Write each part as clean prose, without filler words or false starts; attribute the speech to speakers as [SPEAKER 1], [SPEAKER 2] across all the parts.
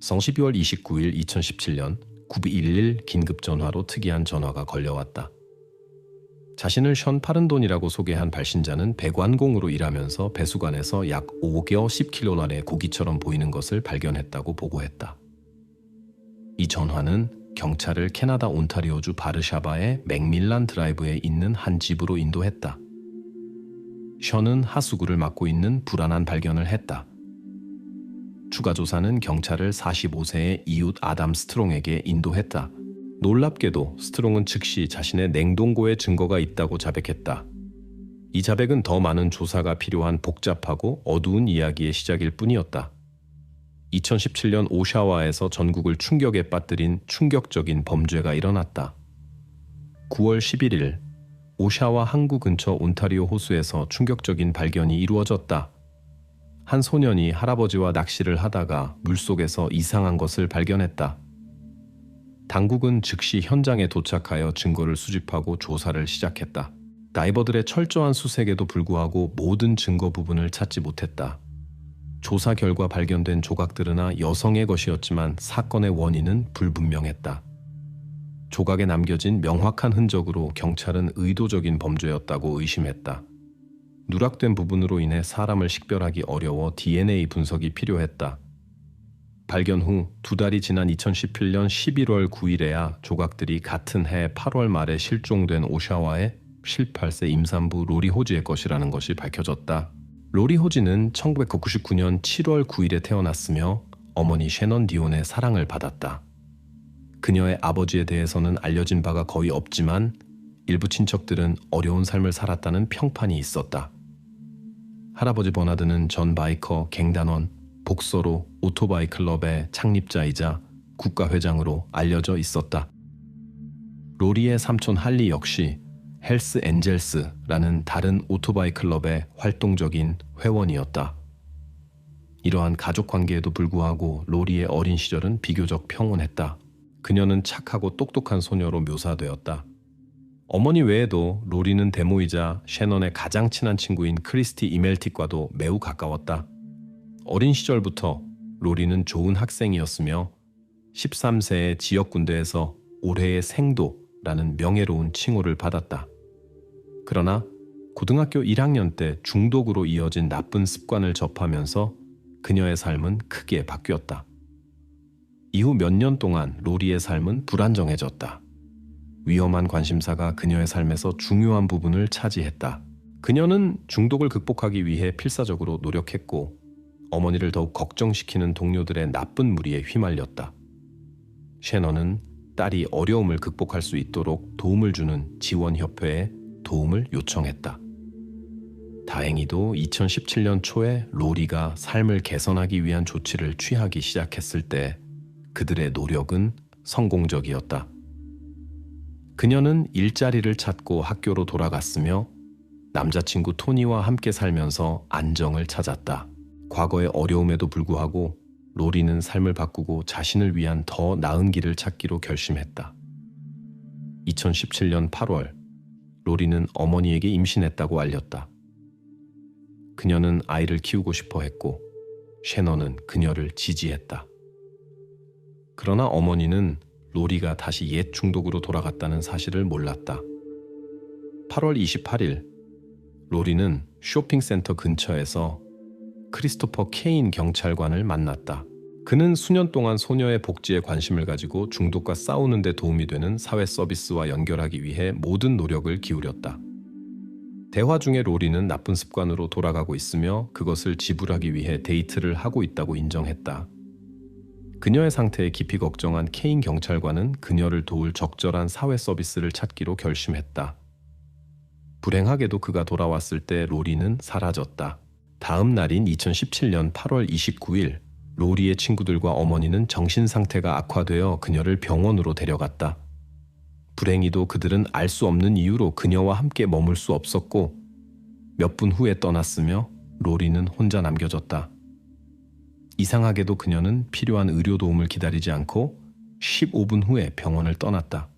[SPEAKER 1] 성 12월 29일 2017년 9211 긴급전화로 특이한 전화가 걸려왔다. 자신을 션 파른돈이라고 소개한 발신자는 배관공으로 일하면서 배수관에서 약 5겨 10kg의 고기처럼 보이는 것을 발견했다고 보고했다. 이 전화는 경찰을 캐나다 온타리오주 바르샤바의 맥밀란 드라이브에 있는 한 집으로 인도했다. 션은 하수구를 막고 있는 불안한 발견을 했다. 추가 조사는 경찰을 45세의 이웃 아담 스트롱에게 인도했다. 놀랍게도 스트롱은 즉시 자신의 냉동고에 증거가 있다고 자백했다. 이 자백은 더 많은 조사가 필요한 복잡하고 어두운 이야기의 시작일 뿐이었다. 2017년 오샤와에서 전국을 충격에 빠뜨린 충격적인 범죄가 일어났다. 9월 11일 오샤와 항구 근처 온타리오 호수에서 충격적인 발견이 이루어졌다. 한 소년이 할아버지와 낚시를 하다가 물속에서 이상한 것을 발견했다. 당국은 즉시 현장에 도착하여 증거를 수집하고 조사를 시작했다. 다이버들의 철저한 수색에도 불구하고 모든 증거 부분을 찾지 못했다. 조사 결과 발견된 조각들은 여성의 것이었지만 사건의 원인은 불분명했다. 조각에 남겨진 명확한 흔적으로 경찰은 의도적인 범죄였다고 의심했다. 누락된 부분으로 인해 사람을 식별하기 어려워 DNA 분석이 필요했다. 발견 후 2달이 지난 2017년 11월 9일에야 조각들이 같은 해 8월 말에 실종된 오샤와의 18세 임산부 로리 호지의 것이라는 것이 밝혀졌다. 로리 호지는 1999년 7월 9일에 태어났으며 어머니 셰넌 디온의 사랑을 받았다. 그녀의 아버지에 대해서는 알려진 바가 거의 없지만 일부 친척들은 어려운 삶을 살았다는 평판이 있었다. 할아버지 버나드는 전 바이커 갱단원 복서로 오토바이 클럽의 창립자이자 국가회장으로 알려져 있었다. 로리의 삼촌 할리 역시 헬스 엔젤스라는 다른 오토바이 클럽의 활동적인 회원이었다. 이러한 가족 관계에도 불구하고 로리의 어린 시절은 비교적 평온했다. 그녀는 착하고 똑똑한 소녀로 묘사되었다. 어머니 외에도 로리는 데모이자 셰넌의 가장 친한 친구인 크리스티 이멜틱과도 매우 가까웠다. 어린 시절부터 로리는 좋은 학생이었으며 13세의 지역군대에서 올해의 생도라는 명예로운 칭호를 받았다. 그러나 고등학교 1학년 때 중독으로 이어진 나쁜 습관을 접하면서 그녀의 삶은 크게 바뀌었다. 이후 몇 년 동안 로리의 삶은 불안정해졌다. 위험한 관심사가 그녀의 삶에서 중요한 부분을 차지했다. 그녀는 중독을 극복하기 위해 필사적으로 노력했고 어머니를 더욱 걱정시키는 동료들의 나쁜 무리에 휘말렸다. 셰넌은 딸이 어려움을 극복할 수 있도록 도움을 주는 지원협회에 도움을 요청했다. 다행히도 2017년 초에 로리가 삶을 개선하기 위한 조치를 취하기 시작했을 때 그들의 노력은 성공적이었다. 그녀는 일자리를 찾고 학교로 돌아갔으며 남자친구 토니와 함께 살면서 안정을 찾았다. 과거의 어려움에도 불구하고 로리는 삶을 바꾸고 자신을 위한 더 나은 길을 찾기로 결심했다. 2017년 8월, 로리는 어머니에게 임신했다고 알렸다. 그녀는 아이를 키우고 싶어 했고 셰넌은 그녀를 지지했다. 그러나 어머니는 로리가 다시 옛 중독으로 돌아갔다는 사실을 몰랐다. 8월 28일, 로리는 쇼핑센터 근처에서 크리스토퍼 케인 경찰관을 만났다. 그는 수년 동안 소녀의 복지에 관심을 가지고 중독과 싸우는 데 도움이 되는 사회 서비스와 연결하기 위해 모든 노력을 기울였다. 대화 중에 로리는 나쁜 습관으로 돌아가고 있으며 그것을 지불하기 위해 데이트를 하고 있다고 인정했다. 그녀의 상태에 깊이 걱정한 케인 경찰관은 그녀를 도울 적절한 사회 서비스를 찾기로 결심했다. 불행하게도 그가 돌아왔을 때 로리는 사라졌다. 다음 날인 2017년 8월 29일, 로리의 친구들과 어머니는 정신 상태가 악화되어 그녀를 병원으로 데려갔다. 불행히도 그들은 알 수 없는 이유로 그녀와 함께 머물 수 없었고 몇 분 후에 떠났으며 로리는 혼자 남겨졌다. 이상하게도 그녀는 필요한 의료 도움을 기다리지 않고 15분 후에 병원을 떠났다.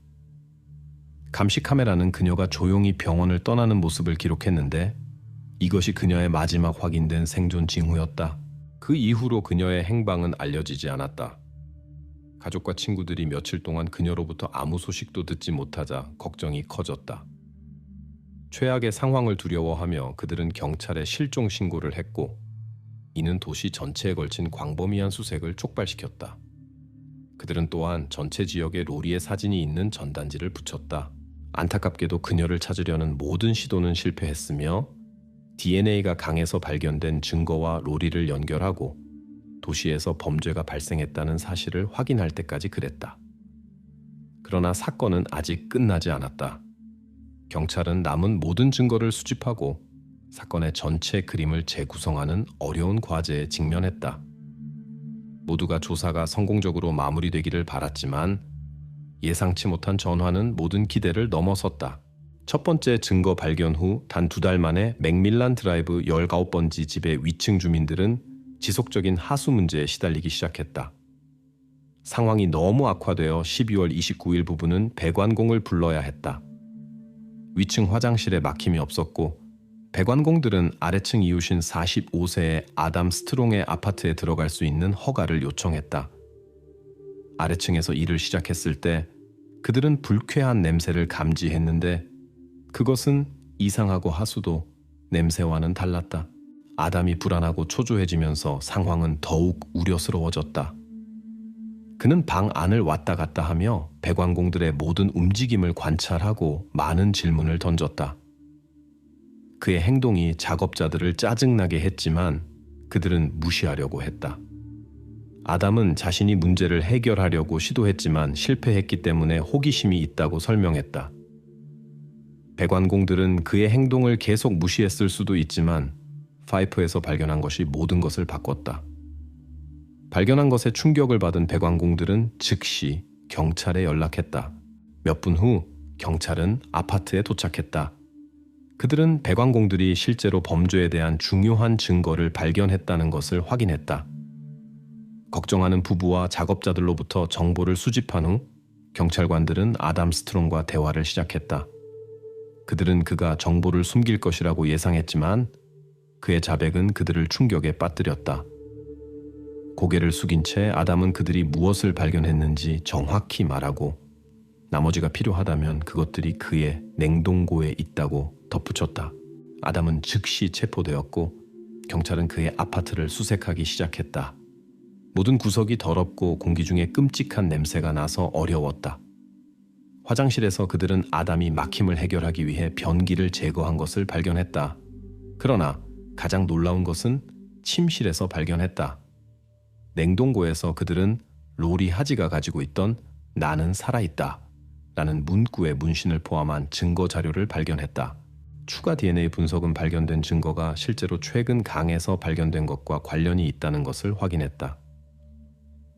[SPEAKER 1] 감시 카메라는 그녀가 조용히 병원을 떠나는 모습을 기록했는데 이것이 그녀의 마지막 확인된 생존 징후였다. 그 이후로 그녀의 행방은 알려지지 않았다. 가족과 친구들이 며칠 동안 그녀로부터 아무 소식도 듣지 못하자 걱정이 커졌다. 최악의 상황을 두려워하며 그들은 경찰에 실종 신고를 했고, 이는 도시 전체에 걸친 광범위한 수색을 촉발시켰다. 그들은 또한 전체 지역에 로리의 사진이 있는 전단지를 붙였다. 안타깝게도 그녀를 찾으려는 모든 시도는 실패했으며 DNA가 강에서 발견된 증거와 로리를 연결하고 도시에서 범죄가 발생했다는 사실을 확인할 때까지 그랬다. 그러나 사건은 아직 끝나지 않았다. 경찰은 남은 모든 증거를 수집하고 사건의 전체 그림을 재구성하는 어려운 과제에 직면했다. 모두가 조사가 성공적으로 마무리되기를 바랐지만 예상치 못한 전화는 모든 기대를 넘어섰다. 첫 번째 증거 발견 후 단 2달 만에 맥밀란 드라이브 19번지 집의 위층 주민들은 지속적인 하수 문제에 시달리기 시작했다. 상황이 너무 악화되어 12월 29일 부부는 배관공을 불러야 했다. 위층 화장실에 막힘이 없었고 배관공들은 아래층 이웃인 45세의 아담 스트롱의 아파트에 들어갈 수 있는 허가를 요청했다. 아래층에서 일을 시작했을 때 그들은 불쾌한 냄새를 감지했는데 그것은 이상하고 하수도 냄새와는 달랐다. 아담이 불안하고 초조해지면서 상황은 더욱 우려스러워졌다. 그는 방 안을 왔다 갔다 하며 배관공들의 모든 움직임을 관찰하고 많은 질문을 던졌다. 그의 행동이 작업자들을 짜증나게 했지만 그들은 무시하려고 했다. 아담은 자신이 문제를 해결하려고 시도했지만 실패했기 때문에 호기심이 있다고 설명했다. 배관공들은 그의 행동을 계속 무시했을 수도 있지만 파이프에서 발견한 것이 모든 것을 바꿨다. 발견한 것에 충격을 받은 배관공들은 즉시 경찰에 연락했다. 몇 분 후 경찰은 아파트에 도착했다. 그들은 배관공들이 실제로 범죄에 대한 중요한 증거를 발견했다는 것을 확인했다. 걱정하는 부부와 작업자들로부터 정보를 수집한 후 경찰관들은 아담 스트롱과 대화를 시작했다. 그들은 그가 정보를 숨길 것이라고 예상했지만 그의 자백은 그들을 충격에 빠뜨렸다. 고개를 숙인 채 아담은 그들이 무엇을 발견했는지 정확히 말하고 나머지가 필요하다면 그것들이 그의 냉동고에 있다고 덧붙였다. 아담은 즉시 체포되었고 경찰은 그의 아파트를 수색하기 시작했다. 모든 구석이 더럽고 공기 중에 끔찍한 냄새가 나서 어려웠다. 화장실에서 그들은 아담이 막힘을 해결하기 위해 변기를 제거한 것을 발견했다. 그러나 가장 놀라운 것은 침실에서 발견했다. 냉동고에서 그들은 로리 하지가 가지고 있던 "나는 살아있다" 라는 문구의 문신을 포함한 증거 자료를 발견했다. 추가 DNA 분석은 발견된 증거가 실제로 최근 강에서 발견된 것과 관련이 있다는 것을 확인했다.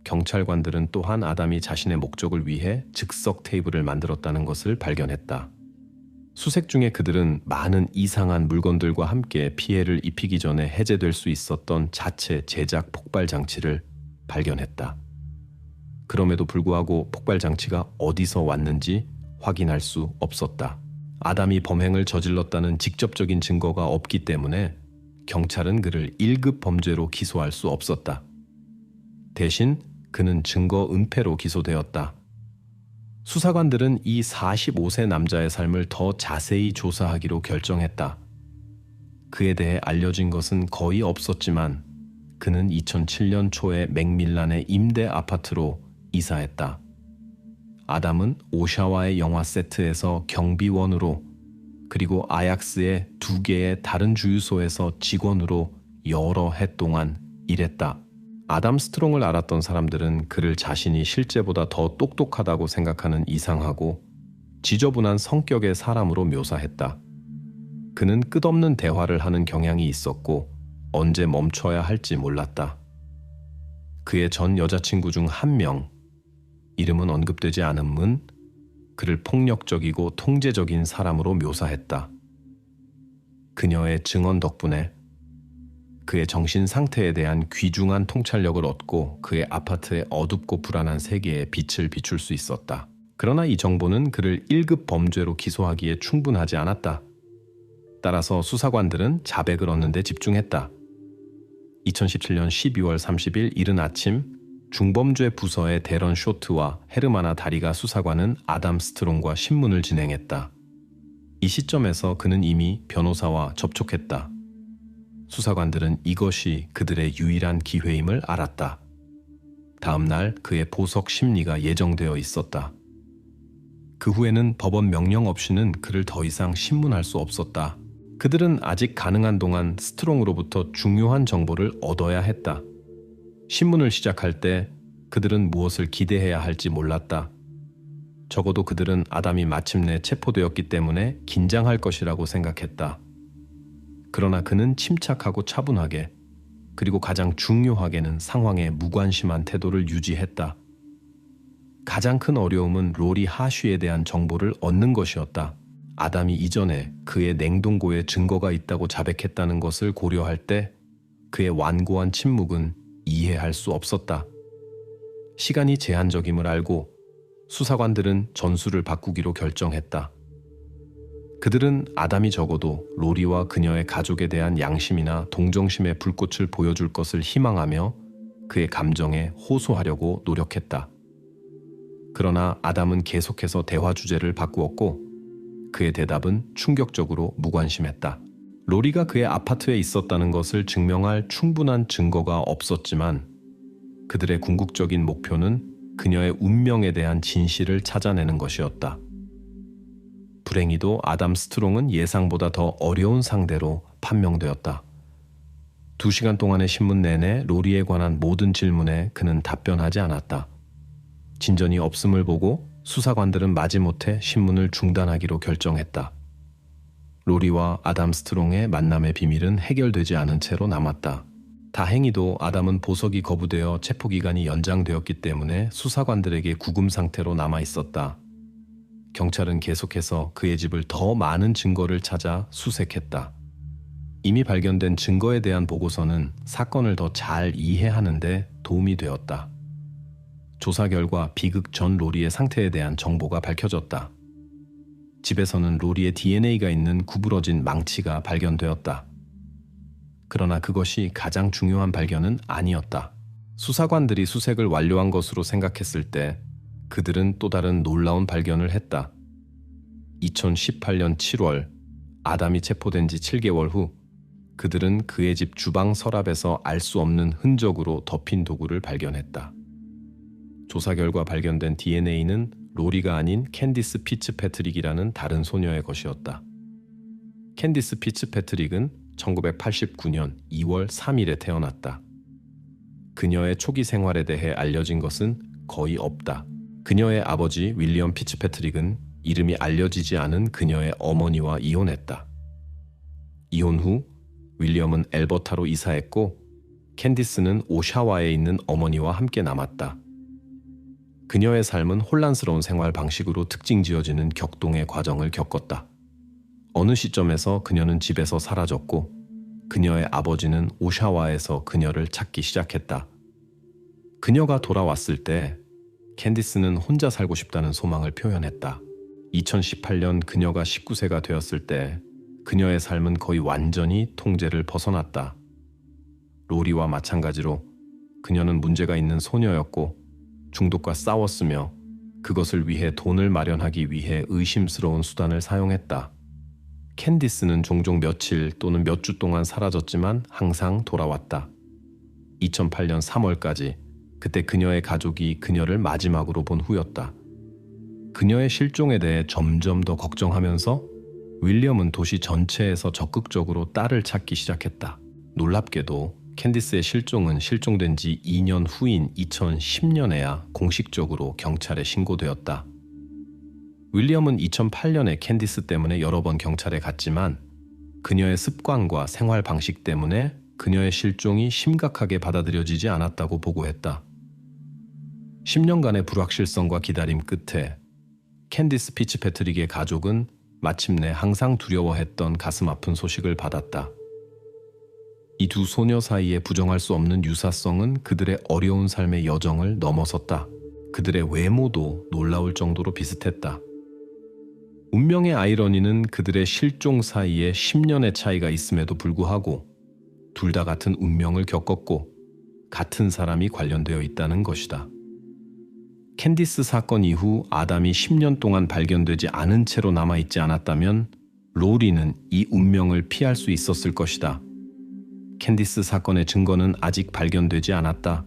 [SPEAKER 1] 경찰관들은 또한 아담이 자신의 목적을 위해 즉석 테이블을 만들었다는 것을 발견했다. 수색 중에 그들은 많은 이상한 물건들과 함께 피해를 입히기 전에 해제될 수 있었던 자체 제작 폭발 장치를 발견했다. 그럼에도 불구하고 폭발 장치가 어디서 왔는지 확인할 수 없었다. 아담이 범행을 저질렀다는 직접적인 증거가 없기 때문에 경찰은 그를 1급 범죄로 기소할 수 없었다. 대신 그는 증거 은폐로 기소되었다. 수사관들은 이 45세 남자의 삶을 더 자세히 조사하기로 결정했다. 그에 대해 알려진 것은 거의 없었지만 그는 2007년 초에 맥밀란의 임대 아파트로 이사했다. 아담은 오샤와의 영화 세트에서 경비원으로, 그리고 아약스의 2개의 다른 주유소에서 직원으로 여러 해 동안 일했다. 아담 스트롱을 알았던 사람들은 그를 자신이 실제보다 더 똑똑하다고 생각하는 이상하고 지저분한 성격의 사람으로 묘사했다. 그는 끝없는 대화를 하는 경향이 있었고 언제 멈춰야 할지 몰랐다. 그의 전 여자친구 중 한 명, 이름은 언급되지 않음은 그를 폭력적이고 통제적인 사람으로 묘사했다. 그녀의 증언 덕분에 그의 정신 상태에 대한 귀중한 통찰력을 얻고 그의 아파트의 어둡고 불안한 세계에 빛을 비출 수 있었다. 그러나 이 정보는 그를 1급 범죄로 기소하기에 충분하지 않았다. 따라서 수사관들은 자백을 얻는 데 집중했다. 2017년 12월 30일 이른 아침 중범죄 부서의 데런 쇼트와 헤르마나 다리가 수사관은 아담 스트롱과 신문을 진행했다. 이 시점에서 그는 이미 변호사와 접촉했다. 수사관들은 이것이 그들의 유일한 기회임을 알았다. 다음 날 그의 보석 심리가 예정되어 있었다. 그 후에는 법원 명령 없이는 그를 더 이상 신문할 수 없었다. 그들은 아직 가능한 동안 스트롱으로부터 중요한 정보를 얻어야 했다. 신문을 시작할 때 그들은 무엇을 기대해야 할지 몰랐다. 적어도 그들은 아담이 마침내 체포되었기 때문에 긴장할 것이라고 생각했다. 그러나 그는 침착하고 차분하게, 그리고 가장 중요하게는 상황에 무관심한 태도를 유지했다. 가장 큰 어려움은 로리 하쉬에 대한 정보를 얻는 것이었다. 아담이 이전에 그의 냉동고에 증거가 있다고 자백했다는 것을 고려할 때 그의 완고한 침묵은 이해할 수 없었다. 시간이 제한적임을 알고 수사관들은 전술을 바꾸기로 결정했다. 그들은 아담이 적어도 로리와 그녀의 가족에 대한 양심이나 동정심의 불꽃을 보여줄 것을 희망하며 그의 감정에 호소하려고 노력했다. 그러나 아담은 계속해서 대화 주제를 바꾸었고 그의 대답은 충격적으로 무관심했다. 로리가 그의 아파트에 있었다는 것을 증명할 충분한 증거가 없었지만 그들의 궁극적인 목표는 그녀의 운명에 대한 진실을 찾아내는 것이었다. 불행히도 아담 스트롱은 예상보다 더 어려운 상대로 판명되었다. 2시간 동안의 신문 내내 로리에 관한 모든 질문에 그는 답변하지 않았다. 진전이 없음을 보고 수사관들은 마지못해 신문을 중단하기로 결정했다. 로리와 아담 스트롱의 만남의 비밀은 해결되지 않은 채로 남았다. 다행히도 아담은 보석이 거부되어 체포기간이 연장되었기 때문에 수사관들에게 구금 상태로 남아 있었다. 경찰은 계속해서 그의 집을 더 많은 증거를 찾아 수색했다. 이미 발견된 증거에 대한 보고서는 사건을 더 잘 이해하는 데 도움이 되었다. 조사 결과 비극 전 로리의 상태에 대한 정보가 밝혀졌다. 집에서는 로리의 DNA가 있는 구부러진 망치가 발견되었다. 그러나 그것이 가장 중요한 발견은 아니었다. 수사관들이 수색을 완료한 것으로 생각했을 때 그들은 또 다른 놀라운 발견을 했다. 2018년 7월 아담이 체포된 지 7개월 후 그들은 그의 집 주방 서랍에서 알 수 없는 흔적으로 덮인 도구를 발견했다. 조사 결과 발견된 DNA는 로리가 아닌 캔디스 피츠패트릭이라는 다른 소녀의 것이었다. 캔디스 피츠패트릭은 1989년 2월 3일에 태어났다. 그녀의 초기 생활에 대해 알려진 것은 거의 없다. 그녀의 아버지 윌리엄 피츠패트릭은 이름이 알려지지 않은 그녀의 어머니와 이혼했다. 이혼 후 윌리엄은 엘버타로 이사했고 캔디스는 오샤와에 있는 어머니와 함께 남았다. 그녀의 삶은 혼란스러운 생활 방식으로 특징 지어지는 격동의 과정을 겪었다. 어느 시점에서 그녀는 집에서 사라졌고 그녀의 아버지는 오샤와에서 그녀를 찾기 시작했다. 그녀가 돌아왔을 때 캔디스는 혼자 살고 싶다는 소망을 표현했다. 2018년 그녀가 19세가 되었을 때 그녀의 삶은 거의 완전히 통제를 벗어났다. 로리와 마찬가지로 그녀는 문제가 있는 소녀였고 중독과 싸웠으며 그것을 위해 돈을 마련하기 위해 의심스러운 수단을 사용했다. 캔디스는 종종 며칠 또는 몇 주 동안 사라졌지만 항상 돌아왔다. 2008년 3월까지 그때 그녀의 가족이 그녀를 마지막으로 본 후였다. 그녀의 실종에 대해 점점 더 걱정하면서 윌리엄은 도시 전체에서 적극적으로 딸을 찾기 시작했다. 놀랍게도 캔디스의 실종은 실종된 지 2년 후인 2010년에야 공식적으로 경찰에 신고되었다. 윌리엄은 2008년에 캔디스 때문에 여러 번 경찰에 갔지만 그녀의 습관과 생활 방식 때문에 그녀의 실종이 심각하게 받아들여지지 않았다고 보고했다. 10년간의 불확실성과 기다림 끝에 캔디스 피츠패트릭의 가족은 마침내 항상 두려워했던 가슴 아픈 소식을 받았다. 이 두 소녀 사이에 부정할 수 없는 유사성은 그들의 어려운 삶의 여정을 넘어섰다. 그들의 외모도 놀라울 정도로 비슷했다. 운명의 아이러니는 그들의 실종 사이에 10년의 차이가 있음에도 불구하고 둘 다 같은 운명을 겪었고 같은 사람이 관련되어 있다는 것이다. 캔디스 사건 이후 아담이 10년 동안 발견되지 않은 채로 남아있지 않았다면 로리는 이 운명을 피할 수 있었을 것이다. 캔디스 사건의 증거는 아직 발견되지 않았다.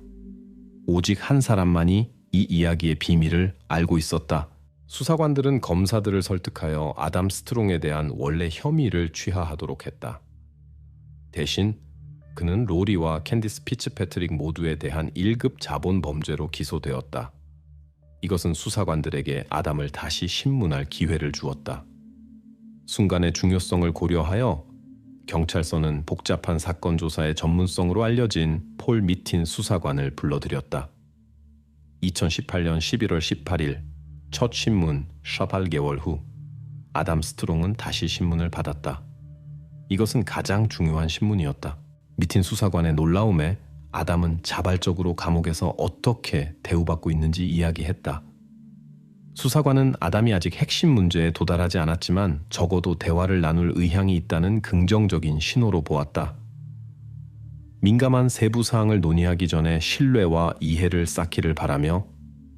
[SPEAKER 1] 오직 한 사람만이 이 이야기의 비밀을 알고 있었다. 수사관들은 검사들을 설득하여 아담 스트롱에 대한 원래 혐의를 취하하도록 했다. 대신 그는 로리와 캔디스 피츠패트릭 모두에 대한 1급 자본 범죄로 기소되었다. 이것은 수사관들에게 아담을 다시 신문할 기회를 주었다. 순간의 중요성을 고려하여 경찰서는 복잡한 사건 조사의 전문성으로 알려진 폴 미틴 수사관을 불러들였다. 2018년 11월 18일 첫 신문 셔 8개월 후 아담 스트롱은 다시 신문을 받았다. 이것은 가장 중요한 신문이었다. 미틴 수사관의 놀라움에 아담은 자발적으로 감옥에서 어떻게 대우받고 있는지 이야기했다. 수사관은 아담이 아직 핵심 문제에 도달하지 않았지만 적어도 대화를 나눌 의향이 있다는 긍정적인 신호로 보았다. 민감한 세부 사항을 논의하기 전에 신뢰와 이해를 쌓기를 바라며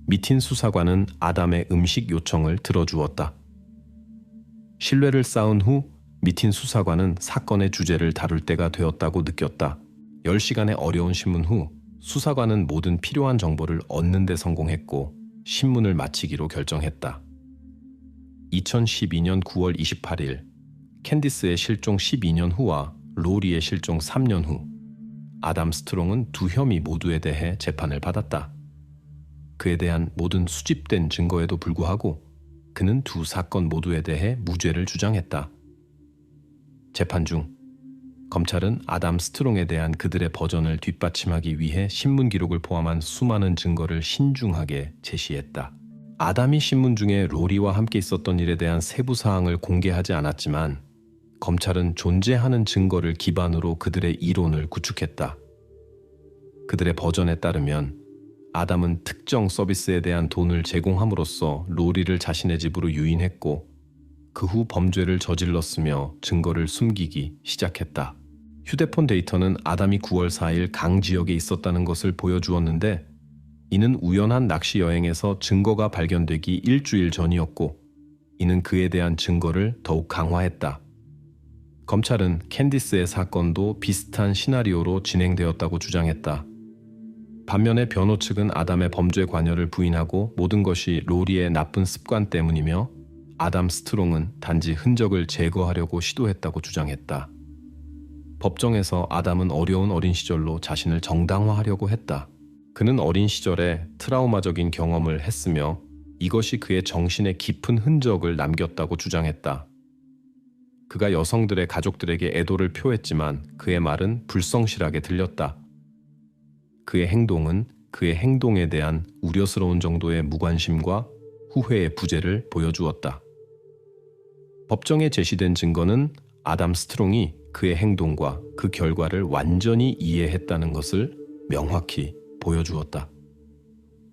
[SPEAKER 1] 미틴 수사관은 아담의 음식 요청을 들어주었다. 신뢰를 쌓은 후 미틴 수사관은 사건의 주제를 다룰 때가 되었다고 느꼈다. 10시간의 어려운 신문 후 수사관은 모든 필요한 정보를 얻는 데 성공했고 신문을 마치기로 결정했다. 2012년 9월 28일 캔디스의 실종 12년 후와 로리의 실종 3년 후 아담 스트롱은 두 혐의 모두에 대해 재판을 받았다. 그에 대한 모든 수집된 증거에도 불구하고 그는 두 사건 모두에 대해 무죄를 주장했다. 재판 중 검찰은 아담 스트롱에 대한 그들의 버전을 뒷받침하기 위해 신문 기록을 포함한 수많은 증거를 신중하게 제시했다. 아담이 신문 중에 로리와 함께 있었던 일에 대한 세부 사항을 공개하지 않았지만 검찰은 존재하는 증거를 기반으로 그들의 이론을 구축했다. 그들의 버전에 따르면 아담은 특정 서비스에 대한 돈을 제공함으로써 로리를 자신의 집으로 유인했고 그 후 범죄를 저질렀으며 증거를 숨기기 시작했다. 휴대폰 데이터는 아담이 9월 4일 강 지역에 있었다는 것을 보여주었는데 이는 우연한 낚시 여행에서 증거가 발견되기 일주일 전이었고 이는 그에 대한 증거를 더욱 강화했다. 검찰은 캔디스의 사건도 비슷한 시나리오로 진행되었다고 주장했다. 반면에 변호 측은 아담의 범죄 관여를 부인하고 모든 것이 로리의 나쁜 습관 때문이며 아담 스트롱은 단지 흔적을 제거하려고 시도했다고 주장했다. 법정에서 아담은 어려운 어린 시절로 자신을 정당화하려고 했다. 그는 어린 시절에 트라우마적인 경험을 했으며 이것이 그의 정신에 깊은 흔적을 남겼다고 주장했다. 그가 여성들의 가족들에게 애도를 표했지만 그의 말은 불성실하게 들렸다. 그의 행동은 그의 행동에 대한 우려스러운 정도의 무관심과 후회의 부재를 보여주었다. 법정에 제시된 증거는 아담 스트롱이 그의 행동과 그 결과를 완전히 이해했다는 것을 명확히 보여주었다.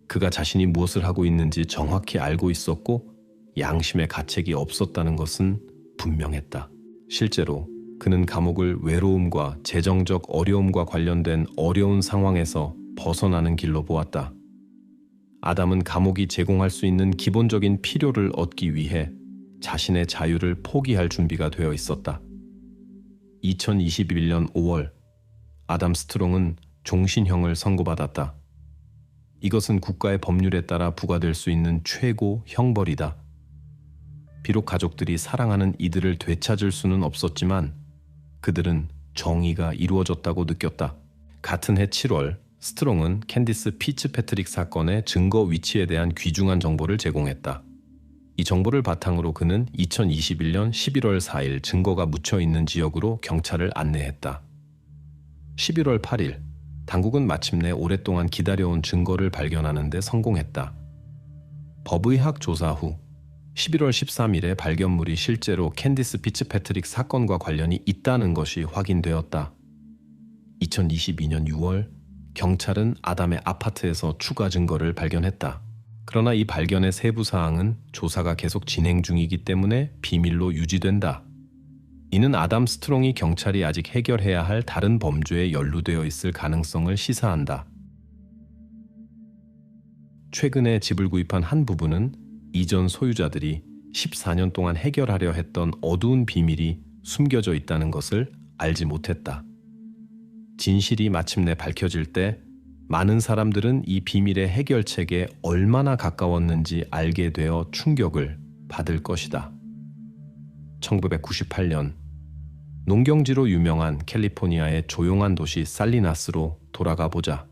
[SPEAKER 1] 그가 자신이 무엇을 하고 있는지 정확히 알고 있었고 양심의 가책이 없었다는 것은 분명했다. 실제로 그는 감옥을 외로움과 재정적 어려움과 관련된 어려운 상황에서 벗어나는 길로 보았다. 아담은 감옥이 제공할 수 있는 기본적인 필요를 얻기 위해 자신의 자유를 포기할 준비가 되어 있었다. 2021년 5월 아담 스트롱은 종신형을 선고받았다. 이것은 국가의 법률에 따라 부과될 수 있는 최고 형벌이다. 비록 가족들이 사랑하는 이들을 되찾을 수는 없었지만 그들은 정의가 이루어졌다고 느꼈다. 같은 해 7월 스트롱은 캔디스 피츠패트릭 사건의 증거 위치에 대한 귀중한 정보를 제공했다. 이 정보를 바탕으로 그는 2021년 11월 4일 증거가 묻혀 있는 지역으로 경찰을 안내했다. 11월 8일 당국은 마침내 오랫동안 기다려온 증거를 발견하는 데 성공했다. 법의학 조사 후 11월 13일에 발견물이 실제로 캔디스 피츠패트릭 사건과 관련이 있다는 것이 확인되었다. 2022년 6월 경찰은 아담의 아파트에서 추가 증거를 발견했다. 그러나 이 발견의 세부 사항은 조사가 계속 진행 중이기 때문에 비밀로 유지된다. 이는 아담 스트롱이 경찰이 아직 해결해야 할 다른 범죄에 연루되어 있을 가능성을 시사한다. 최근에 집을 구입한 한 부부는 이전 소유자들이 14년 동안 해결하려 했던 어두운 비밀이 숨겨져 있다는 것을 알지 못했다. 진실이 마침내 밝혀질 때 많은 사람들은 이 비밀의 해결책에 얼마나 가까웠는지 알게 되어 충격을 받을 것이다. 1998년 농경지로 유명한 캘리포니아의 조용한 도시 살리나스로 돌아가 보자.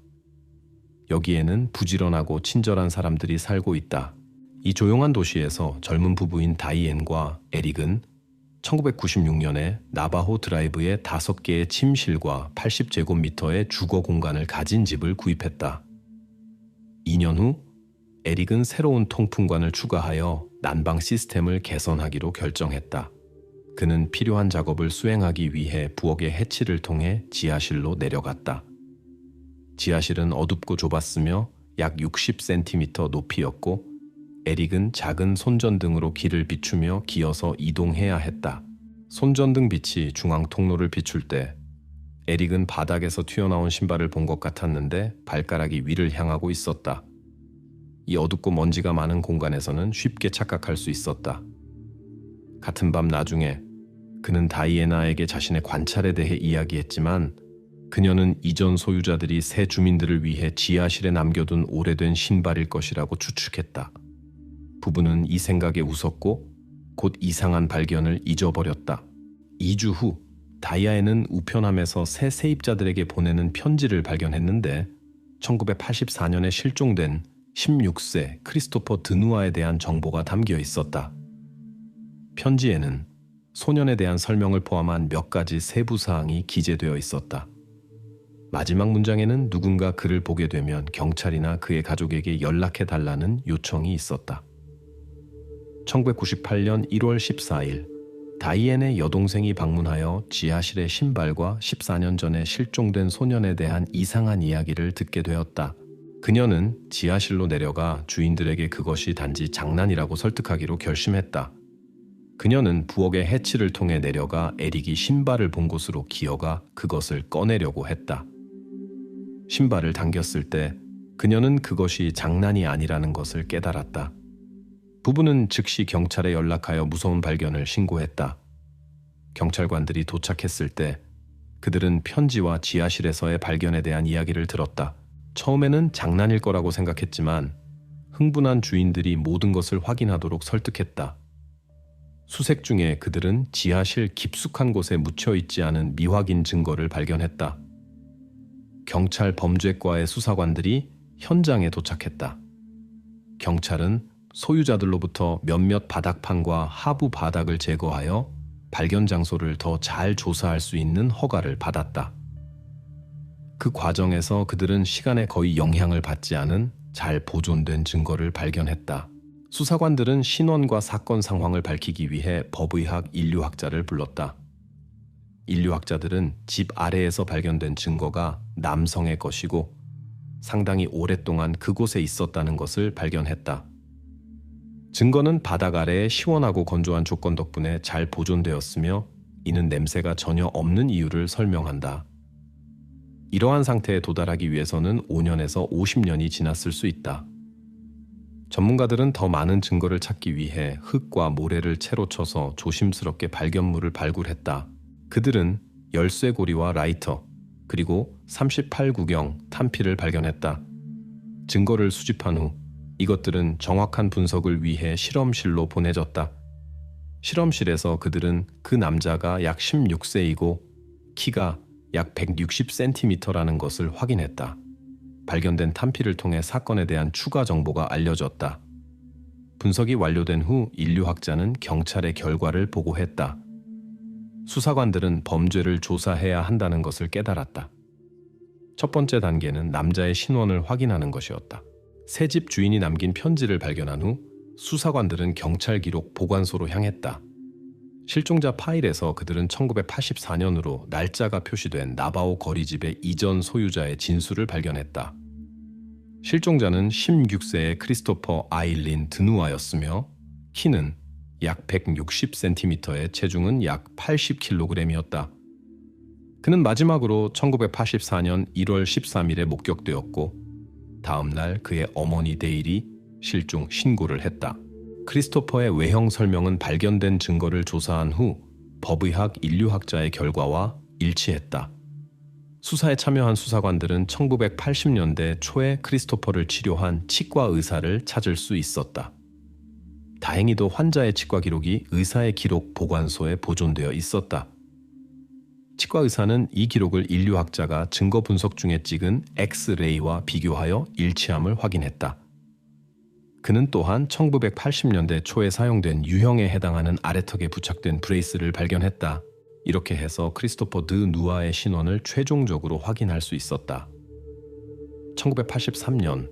[SPEAKER 1] 여기에는 부지런하고 친절한 사람들이 살고 있다. 이 조용한 도시에서 젊은 부부인 다이앤과 에릭은 1996년에 나바호 드라이브에 5개의 침실과 80제곱미터의 주거 공간을 가진 집을 구입했다. 2년 후 에릭은 새로운 통풍관을 추가하여 난방 시스템을 개선하기로 결정했다. 그는 필요한 작업을 수행하기 위해 부엌의 해치를 통해 지하실로 내려갔다. 지하실은 어둡고 좁았으며 약 60cm 높이였고 에릭은 작은 손전등으로 길을 비추며 기어서 이동해야 했다. 손전등 빛이 중앙 통로를 비출 때 에릭은 바닥에서 튀어나온 신발을 본 것 같았는데 발가락이 위를 향하고 있었다. 이 어둡고 먼지가 많은 공간에서는 쉽게 착각할 수 있었다. 같은 밤 나중에 그는 다이애나에게 자신의 관찰에 대해 이야기했지만 그녀는 이전 소유자들이 새 주민들을 위해 지하실에 남겨둔 오래된 신발일 것이라고 추측했다. 부부는 이 생각에 웃었고 곧 이상한 발견을 잊어버렸다. 2주 후 다이아에는 우편함에서 새 세입자들에게 보내는 편지를 발견했는데 1984년에 실종된 16세 크리스토퍼 드누아에 대한 정보가 담겨 있었다. 편지에는 소년에 대한 설명을 포함한 몇 가지 세부 사항이 기재되어 있었다. 마지막 문장에는 누군가 그를 보게 되면 경찰이나 그의 가족에게 연락해달라는 요청이 있었다. 1998년 1월 14일 다이앤의 여동생이 방문하여 지하실의 신발과 14년 전에 실종된 소년에 대한 이상한 이야기를 듣게 되었다. 그녀는 지하실로 내려가 주인들에게 그것이 단지 장난이라고 설득하기로 결심했다. 그녀는 부엌의 해치를 통해 내려가 에릭이 신발을 본 곳으로 기어가 그것을 꺼내려고 했다. 신발을 당겼을 때 그녀는 그것이 장난이 아니라는 것을 깨달았다. 부부는 즉시 경찰에 연락하여 무서운 발견을 신고했다. 경찰관들이 도착했을 때 그들은 편지와 지하실에서의 발견에 대한 이야기를 들었다. 처음에는 장난일 거라고 생각했지만 흥분한 주인들이 모든 것을 확인하도록 설득했다. 수색 중에 그들은 지하실 깊숙한 곳에 묻혀있지 않은 미확인 증거를 발견했다. 경찰 범죄과의 수사관들이 현장에 도착했다. 경찰은 소유자들로부터 몇몇 바닥판과 하부 바닥을 제거하여 발견 장소를 더 잘 조사할 수 있는 허가를 받았다. 그 과정에서 그들은 시간에 거의 영향을 받지 않은 잘 보존된 증거를 발견했다. 수사관들은 신원과 사건 상황을 밝히기 위해 법의학 인류학자를 불렀다. 인류학자들은 집 아래에서 발견된 증거가 남성의 것이고 상당히 오랫동안 그곳에 있었다는 것을 발견했다. 증거는 바닥 아래에 시원하고 건조한 조건 덕분에 잘 보존되었으며 이는 냄새가 전혀 없는 이유를 설명한다. 이러한 상태에 도달하기 위해서는 5년에서 50년이 지났을 수 있다. 전문가들은 더 많은 증거를 찾기 위해 흙과 모래를 채로 쳐서 조심스럽게 발견물을 발굴했다. 그들은 열쇠고리와 라이터, 그리고 38구경 탄피를 발견했다. 증거를 수집한 후 이것들은 정확한 분석을 위해 실험실로 보내졌다. 실험실에서 그들은 그 남자가 약 16세이고 키가 약 160cm라는 것을 확인했다. 발견된 탄피를 통해 사건에 대한 추가 정보가 알려졌다. 분석이 완료된 후 인류학자는 경찰에 결과를 보고했다. 수사관들은 범죄를 조사해야 한다는 것을 깨달았다. 첫 번째 단계는 남자의 신원을 확인하는 것이었다. 새 집 주인이 남긴 편지를 발견한 후 수사관들은 경찰 기록 보관소로 향했다. 실종자 파일에서 그들은 1984년으로 날짜가 표시된 나바오 거리집의 이전 소유자의 진술을 발견했다. 실종자는 16세의 크리스토퍼 아일린 드누아였으며 키는 약 160cm에 체중은 약 80kg이었다. 그는 마지막으로 1984년 1월 13일에 목격되었고 다음 날 그의 어머니 데일이 실종 신고를 했다. 크리스토퍼의 외형 설명은 발견된 증거를 조사한 후 법의학 인류학자의 결과와 일치했다. 수사에 참여한 수사관들은 1980년대 초에 크리스토퍼를 치료한 치과 의사를 찾을 수 있었다. 다행히도 환자의 치과 기록이 의사의 기록 보관소에 보존되어 있었다. 치과 의사는 이 기록을 인류학자가 증거 분석 중에 찍은 엑스레이와 비교하여 일치함을 확인했다. 그는 또한 1980년대 초에 사용된 유형에 해당하는 아래턱에 부착된 브레이스를 발견했다. 이렇게 해서 크리스토퍼 드 누아의 신원을 최종적으로 확인할 수 있었다. 1983년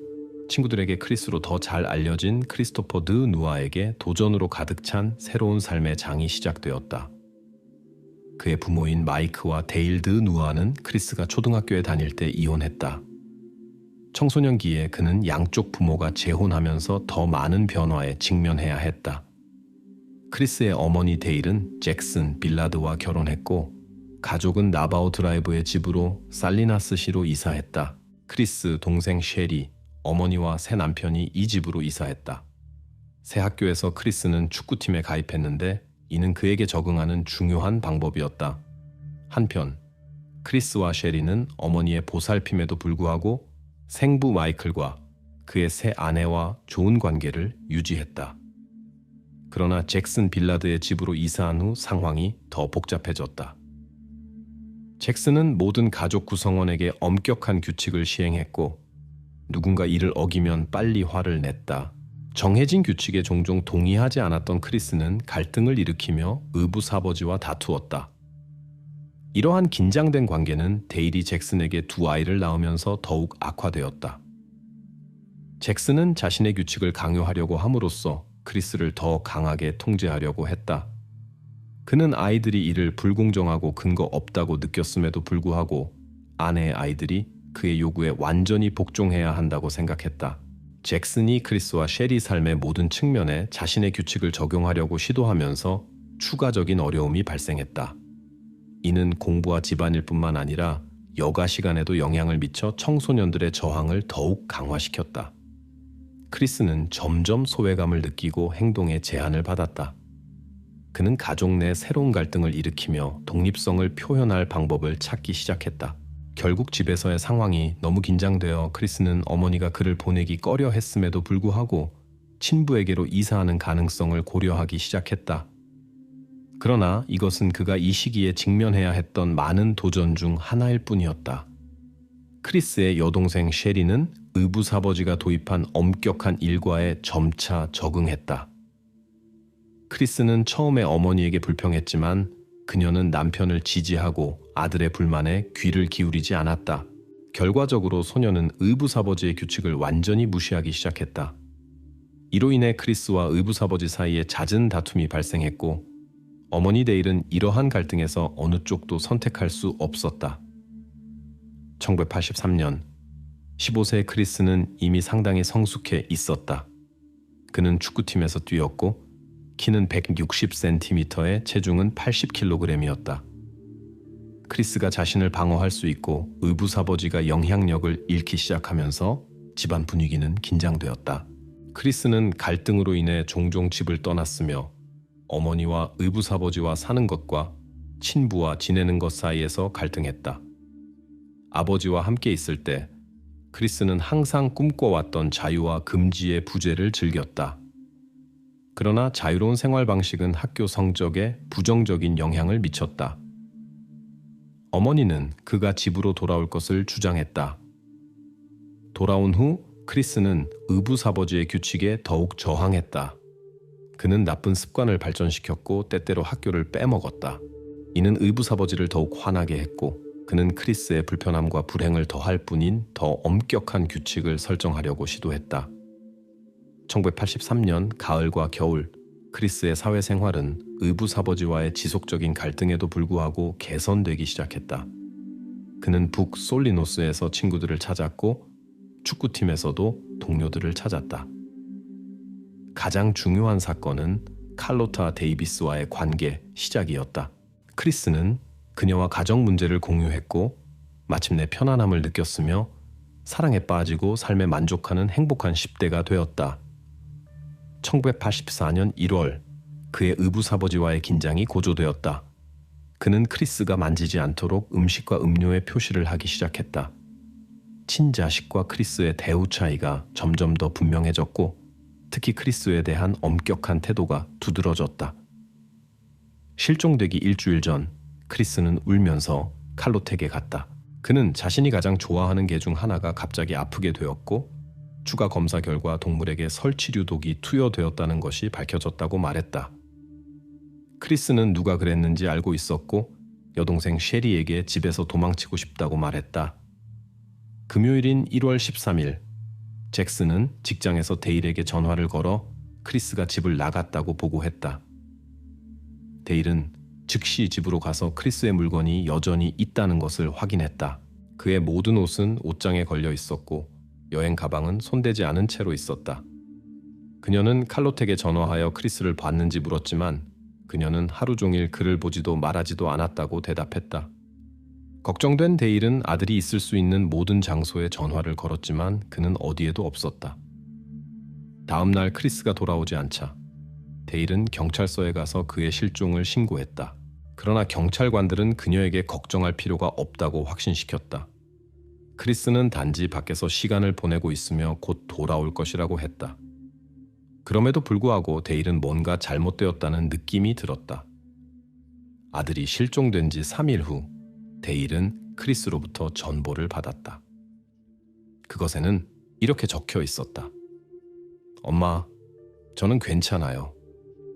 [SPEAKER 1] 친구들에게 크리스로 더 잘 알려진 크리스토퍼 드 누아에게 도전으로 가득 찬 새로운 삶의 장이 시작되었다. 그의 부모인 마이크와 데일 드 누아는 크리스가 초등학교에 다닐 때 이혼했다. 청소년기에 그는 양쪽 부모가 재혼하면서 더 많은 변화에 직면해야 했다. 크리스의 어머니 데일은 잭슨 빌라드와 결혼했고 가족은 나바오 드라이브의 집으로 살리나스시로 이사했다. 크리스 동생 셰리, 어머니와 새 남편이 이 집으로 이사했다. 새 학교에서 크리스는 축구팀에 가입했는데 이는 그에게 적응하는 중요한 방법이었다. 한편 크리스와 셰리는 어머니의 보살핌에도 불구하고 생부 마이클과 그의 새 아내와 좋은 관계를 유지했다. 그러나 잭슨 빌라드의 집으로 이사한 후 상황이 더 복잡해졌다. 잭슨은 모든 가족 구성원에게 엄격한 규칙을 시행했고 누군가 이를 어기면 빨리 화를 냈다. 정해진 규칙에 종종 동의하지 않았던 크리스는 갈등을 일으키며 의붓아버지와 다투었다. 이러한 긴장된 관계는 데일이 잭슨에게 두 아이를 낳으면서 더욱 악화되었다. 잭슨은 자신의 규칙을 강요하려고 함으로써 크리스를 더 강하게 통제하려고 했다. 그는 아이들이 이를 불공정하고 근거 없다고 느꼈음에도 불구하고 아내의 아이들이 그의 요구에 완전히 복종해야 한다고 생각했다. 잭슨이 크리스와 셰리 삶의 모든 측면에 자신의 규칙을 적용하려고 시도하면서 추가적인 어려움이 발생했다. 이는 공부와 집안일뿐만 아니라 여가 시간에도 영향을 미쳐 청소년들의 저항을 더욱 강화시켰다. 크리스는 점점 소외감을 느끼고 행동에 제한을 받았다. 그는 가족 내 새로운 갈등을 일으키며 독립성을 표현할 방법을 찾기 시작했다. 결국 집에서의 상황이 너무 긴장되어 크리스는 어머니가 그를 보내기 꺼려 했음에도 불구하고 친부에게로 이사하는 가능성을 고려하기 시작했다. 그러나 이것은 그가 이 시기에 직면해야 했던 많은 도전 중 하나일 뿐이었다. 크리스의 여동생 셰리는 의붓아버지가 도입한 엄격한 일과에 점차 적응했다. 크리스는 처음에 어머니에게 불평했지만 그녀는 남편을 지지하고 아들의 불만에 귀를 기울이지 않았다. 결과적으로 소녀는 의붓아버지의 규칙을 완전히 무시하기 시작했다. 이로 인해 크리스와 의붓아버지 사이에 잦은 다툼이 발생했고 어머니 데일은 이러한 갈등에서 어느 쪽도 선택할 수 없었다. 1983년 15세 크리스는 이미 상당히 성숙해 있었다. 그는 축구팀에서 뛰었고 키는 160cm에 체중은 80kg이었다. 크리스가 자신을 방어할 수 있고 의붓아버지가 영향력을 잃기 시작하면서 집안 분위기는 긴장되었다. 크리스는 갈등으로 인해 종종 집을 떠났으며 어머니와 의붓아버지와 사는 것과 친부와 지내는 것 사이에서 갈등했다. 아버지와 함께 있을 때 크리스는 항상 꿈꿔왔던 자유와 금지의 부재를 즐겼다. 그러나 자유로운 생활 방식은 학교 성적에 부정적인 영향을 미쳤다. 어머니는 그가 집으로 돌아올 것을 주장했다. 돌아온 후 크리스는 의붓아버지의 규칙에 더욱 저항했다. 그는 나쁜 습관을 발전시켰고 때때로 학교를 빼먹었다. 이는 의붓아버지를 더욱 화나게 했고 그는 크리스의 불편함과 불행을 더할 뿐인 더 엄격한 규칙을 설정하려고 시도했다. 1983년 가을과 겨울, 크리스의 사회생활은 의붓아버지와의 지속적인 갈등에도 불구하고 개선되기 시작했다. 그는 북 솔리노스에서 친구들을 찾았고 축구팀에서도 동료들을 찾았다. 가장 중요한 사건은 칼로타 데이비스와의 관계 시작이었다. 크리스는 그녀와 가정 문제를 공유했고 마침내 편안함을 느꼈으며 사랑에 빠지고 삶에 만족하는 행복한 10대가 되었다. 1984년 1월 그의 의붓아버지와의 긴장이 고조되었다. 그는 크리스가 만지지 않도록 음식과 음료에 표시를 하기 시작했다. 친자식과 크리스의 대우 차이가 점점 더 분명해졌고 특히 크리스에 대한 엄격한 태도가 두드러졌다. 실종되기 일주일 전 크리스는 울면서 칼로텍에 갔다. 그는 자신이 가장 좋아하는 개 중 하나가 갑자기 아프게 되었고 추가 검사 결과 동물에게 설치류 독이 투여되었다는 것이 밝혀졌다고 말했다. 크리스는 누가 그랬는지 알고 있었고 여동생 셰리에게 집에서 도망치고 싶다고 말했다. 금요일인 1월 13일 잭슨은 직장에서 데일에게 전화를 걸어 크리스가 집을 나갔다고 보고했다. 데일은 즉시 집으로 가서 크리스의 물건이 여전히 있다는 것을 확인했다. 그의 모든 옷은 옷장에 걸려 있었고 여행 가방은 손대지 않은 채로 있었다. 그녀는 칼로텍에 전화하여 크리스를 봤는지 물었지만 그녀는 하루 종일 그를 보지도 말하지도 않았다고 대답했다. 걱정된 데일은 아들이 있을 수 있는 모든 장소에 전화를 걸었지만 그는 어디에도 없었다. 다음 날 크리스가 돌아오지 않자 데일은 경찰서에 가서 그의 실종을 신고했다. 그러나 경찰관들은 그녀에게 걱정할 필요가 없다고 확신시켰다. 크리스는 단지 밖에서 시간을 보내고 있으며 곧 돌아올 것이라고 했다. 그럼에도 불구하고 데일은 뭔가 잘못되었다는 느낌이 들었다. 아들이 실종된 지 3일 후 데일은 크리스로부터 전보를 받았다. 그것에는 이렇게 적혀 있었다. 엄마, 저는 괜찮아요.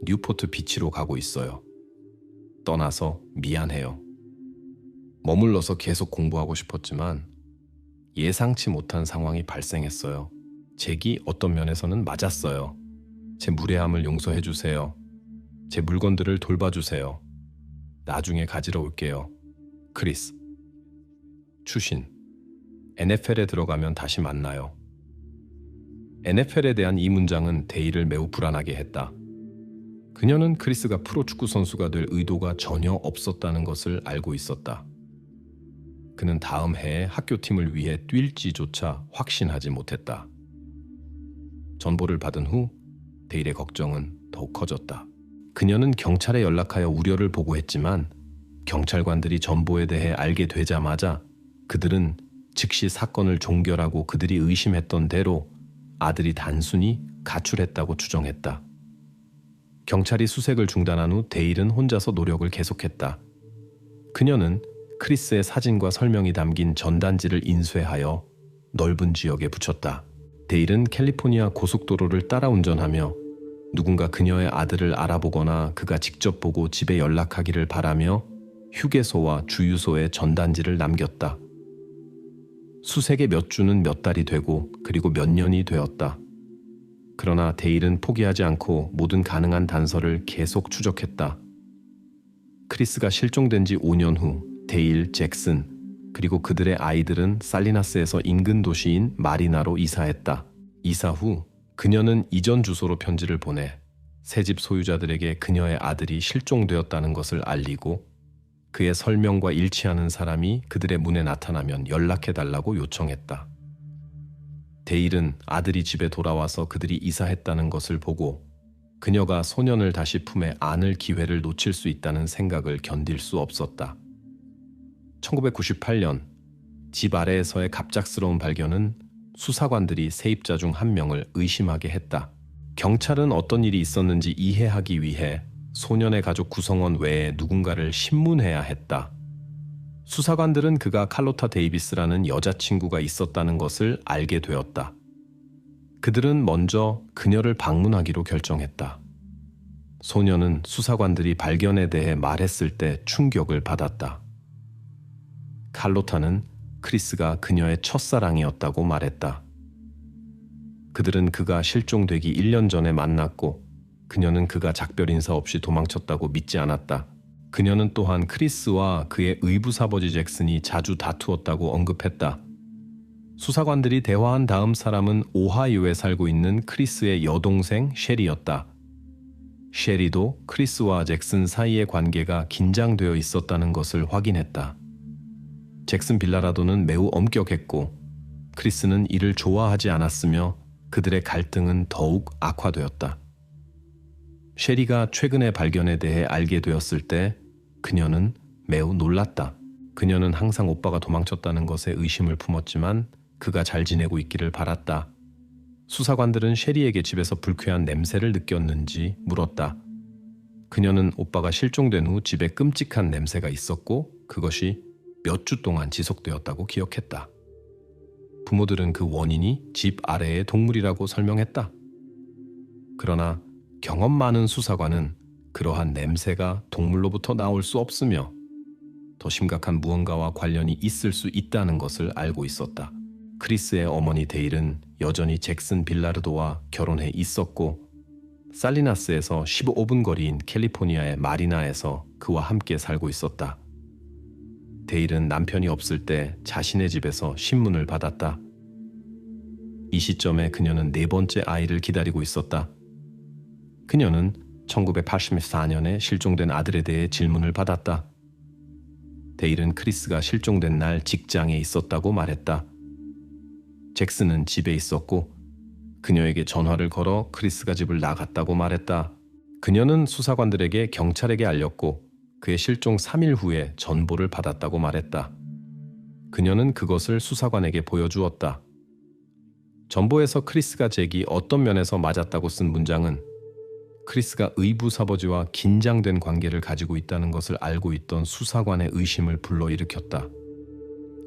[SPEAKER 1] 뉴포트 비치로 가고 있어요. 떠나서 미안해요. 머물러서 계속 공부하고 싶었지만 예상치 못한 상황이 발생했어요. 잭이 어떤 면에서는 맞았어요. 제 무례함을 용서해 주세요. 제 물건들을 돌봐주세요. 나중에 가지러 올게요. 크리스. 추신. NFL에 들어가면 다시 만나요. NFL에 대한 이 문장은 데일을 매우 불안하게 했다. 그녀는 크리스가 프로축구 선수가 될 의도가 전혀 없었다는 것을 알고 있었다. 그는 다음 해에 학교팀을 위해 뛸지조차 확신하지 못했다. 전보를 받은 후 데일의 걱정은 더욱 커졌다. 그녀는 경찰에 연락하여 우려를 보고했지만 경찰관들이 전보에 대해 알게 되자마자 그들은 즉시 사건을 종결하고 그들이 의심했던 대로 아들이 단순히 가출했다고 추정했다. 경찰이 수색을 중단한 후 데일은 혼자서 노력을 계속했다. 그녀는 크리스의 사진과 설명이 담긴 전단지를 인쇄하여 넓은 지역에 붙였다. 데일은 캘리포니아 고속도로를 따라 운전하며 누군가 그녀의 아들을 알아보거나 그가 직접 보고 집에 연락하기를 바라며 휴게소와 주유소에 전단지를 남겼다. 수색의 몇 주는 몇 달이 되고 그리고 몇 년이 되었다. 그러나 데일은 포기하지 않고 모든 가능한 단서를 계속 추적했다. 크리스가 실종된 지 5년 후 데일, 잭슨, 그리고 그들의 아이들은 살리나스에서 인근 도시인 마리나로 이사했다. 이사 후 그녀는 이전 주소로 편지를 보내 새집 소유자들에게 그녀의 아들이 실종되었다는 것을 알리고 그의 설명과 일치하는 사람이 그들의 문에 나타나면 연락해달라고 요청했다. 데일은 아들이 집에 돌아와서 그들이 이사했다는 것을 보고 그녀가 소년을 다시 품에 안을 기회를 놓칠 수 있다는 생각을 견딜 수 없었다. 1998년 집 아래에서의 갑작스러운 발견은 수사관들이 세입자 중 한 명을 의심하게 했다. 경찰은 어떤 일이 있었는지 이해하기 위해 소년의 가족 구성원 외에 누군가를 신문해야 했다. 수사관들은 그가 칼로타 데이비스라는 여자친구가 있었다는 것을 알게 되었다. 그들은 먼저 그녀를 방문하기로 결정했다. 소년은 수사관들이 발견에 대해 말했을 때 충격을 받았다. 칼로타는 크리스가 그녀의 첫사랑이었다고 말했다. 그들은 그가 실종되기 1년 전에 만났고 그녀는 그가 작별 인사 없이 도망쳤다고 믿지 않았다. 그녀는 또한 크리스와 그의 의붓아버지 잭슨이 자주 다투었다고 언급했다. 수사관들이 대화한 다음 사람은 오하이오에 살고 있는 크리스의 여동생 셰리였다. 셰리도 크리스와 잭슨 사이의 관계가 긴장되어 있었다는 것을 확인했다. 잭슨 빌라라도는 매우 엄격했고 크리스는 이를 좋아하지 않았으며 그들의 갈등은 더욱 악화되었다. 셰리가 최근의 발견에 대해 알게 되었을 때 그녀는 매우 놀랐다. 그녀는 항상 오빠가 도망쳤다는 것에 의심을 품었지만 그가 잘 지내고 있기를 바랐다. 수사관들은 셰리에게 집에서 불쾌한 냄새를 느꼈는지 물었다. 그녀는 오빠가 실종된 후 집에 끔찍한 냄새가 있었고 그것이 몇 주 동안 지속되었다고 기억했다. 부모들은 그 원인이 집 아래의 동물이라고 설명했다. 그러나 경험 많은 수사관은 그러한 냄새가 동물로부터 나올 수 없으며 더 심각한 무언가와 관련이 있을 수 있다는 것을 알고 있었다. 크리스의 어머니 데일은 여전히 잭슨 빌라르도와 결혼해 있었고 살리나스에서 15분 거리인 캘리포니아의 마리나에서 그와 함께 살고 있었다. 데일은 남편이 없을 때 자신의 집에서 신문을 받았다. 이 시점에 그녀는 네 번째 아이를 기다리고 있었다. 그녀는 1984년에 실종된 아들에 대해 질문을 받았다. 데일은 크리스가 실종된 날 직장에 있었다고 말했다. 잭슨은 집에 있었고 그녀에게 전화를 걸어 크리스가 집을 나갔다고 말했다. 그녀는 수사관들에게 경찰에게 알렸고 그의 실종 3일 후에 전보를 받았다고 말했다. 그녀는 그것을 수사관에게 보여주었다. 전보에서 크리스가 잭이 어떤 면에서 맞았다고 쓴 문장은 크리스가 의부사버지와 긴장된 관계를 가지고 있다는 것을 알고 있던 수사관의 의심을 불러일으켰다.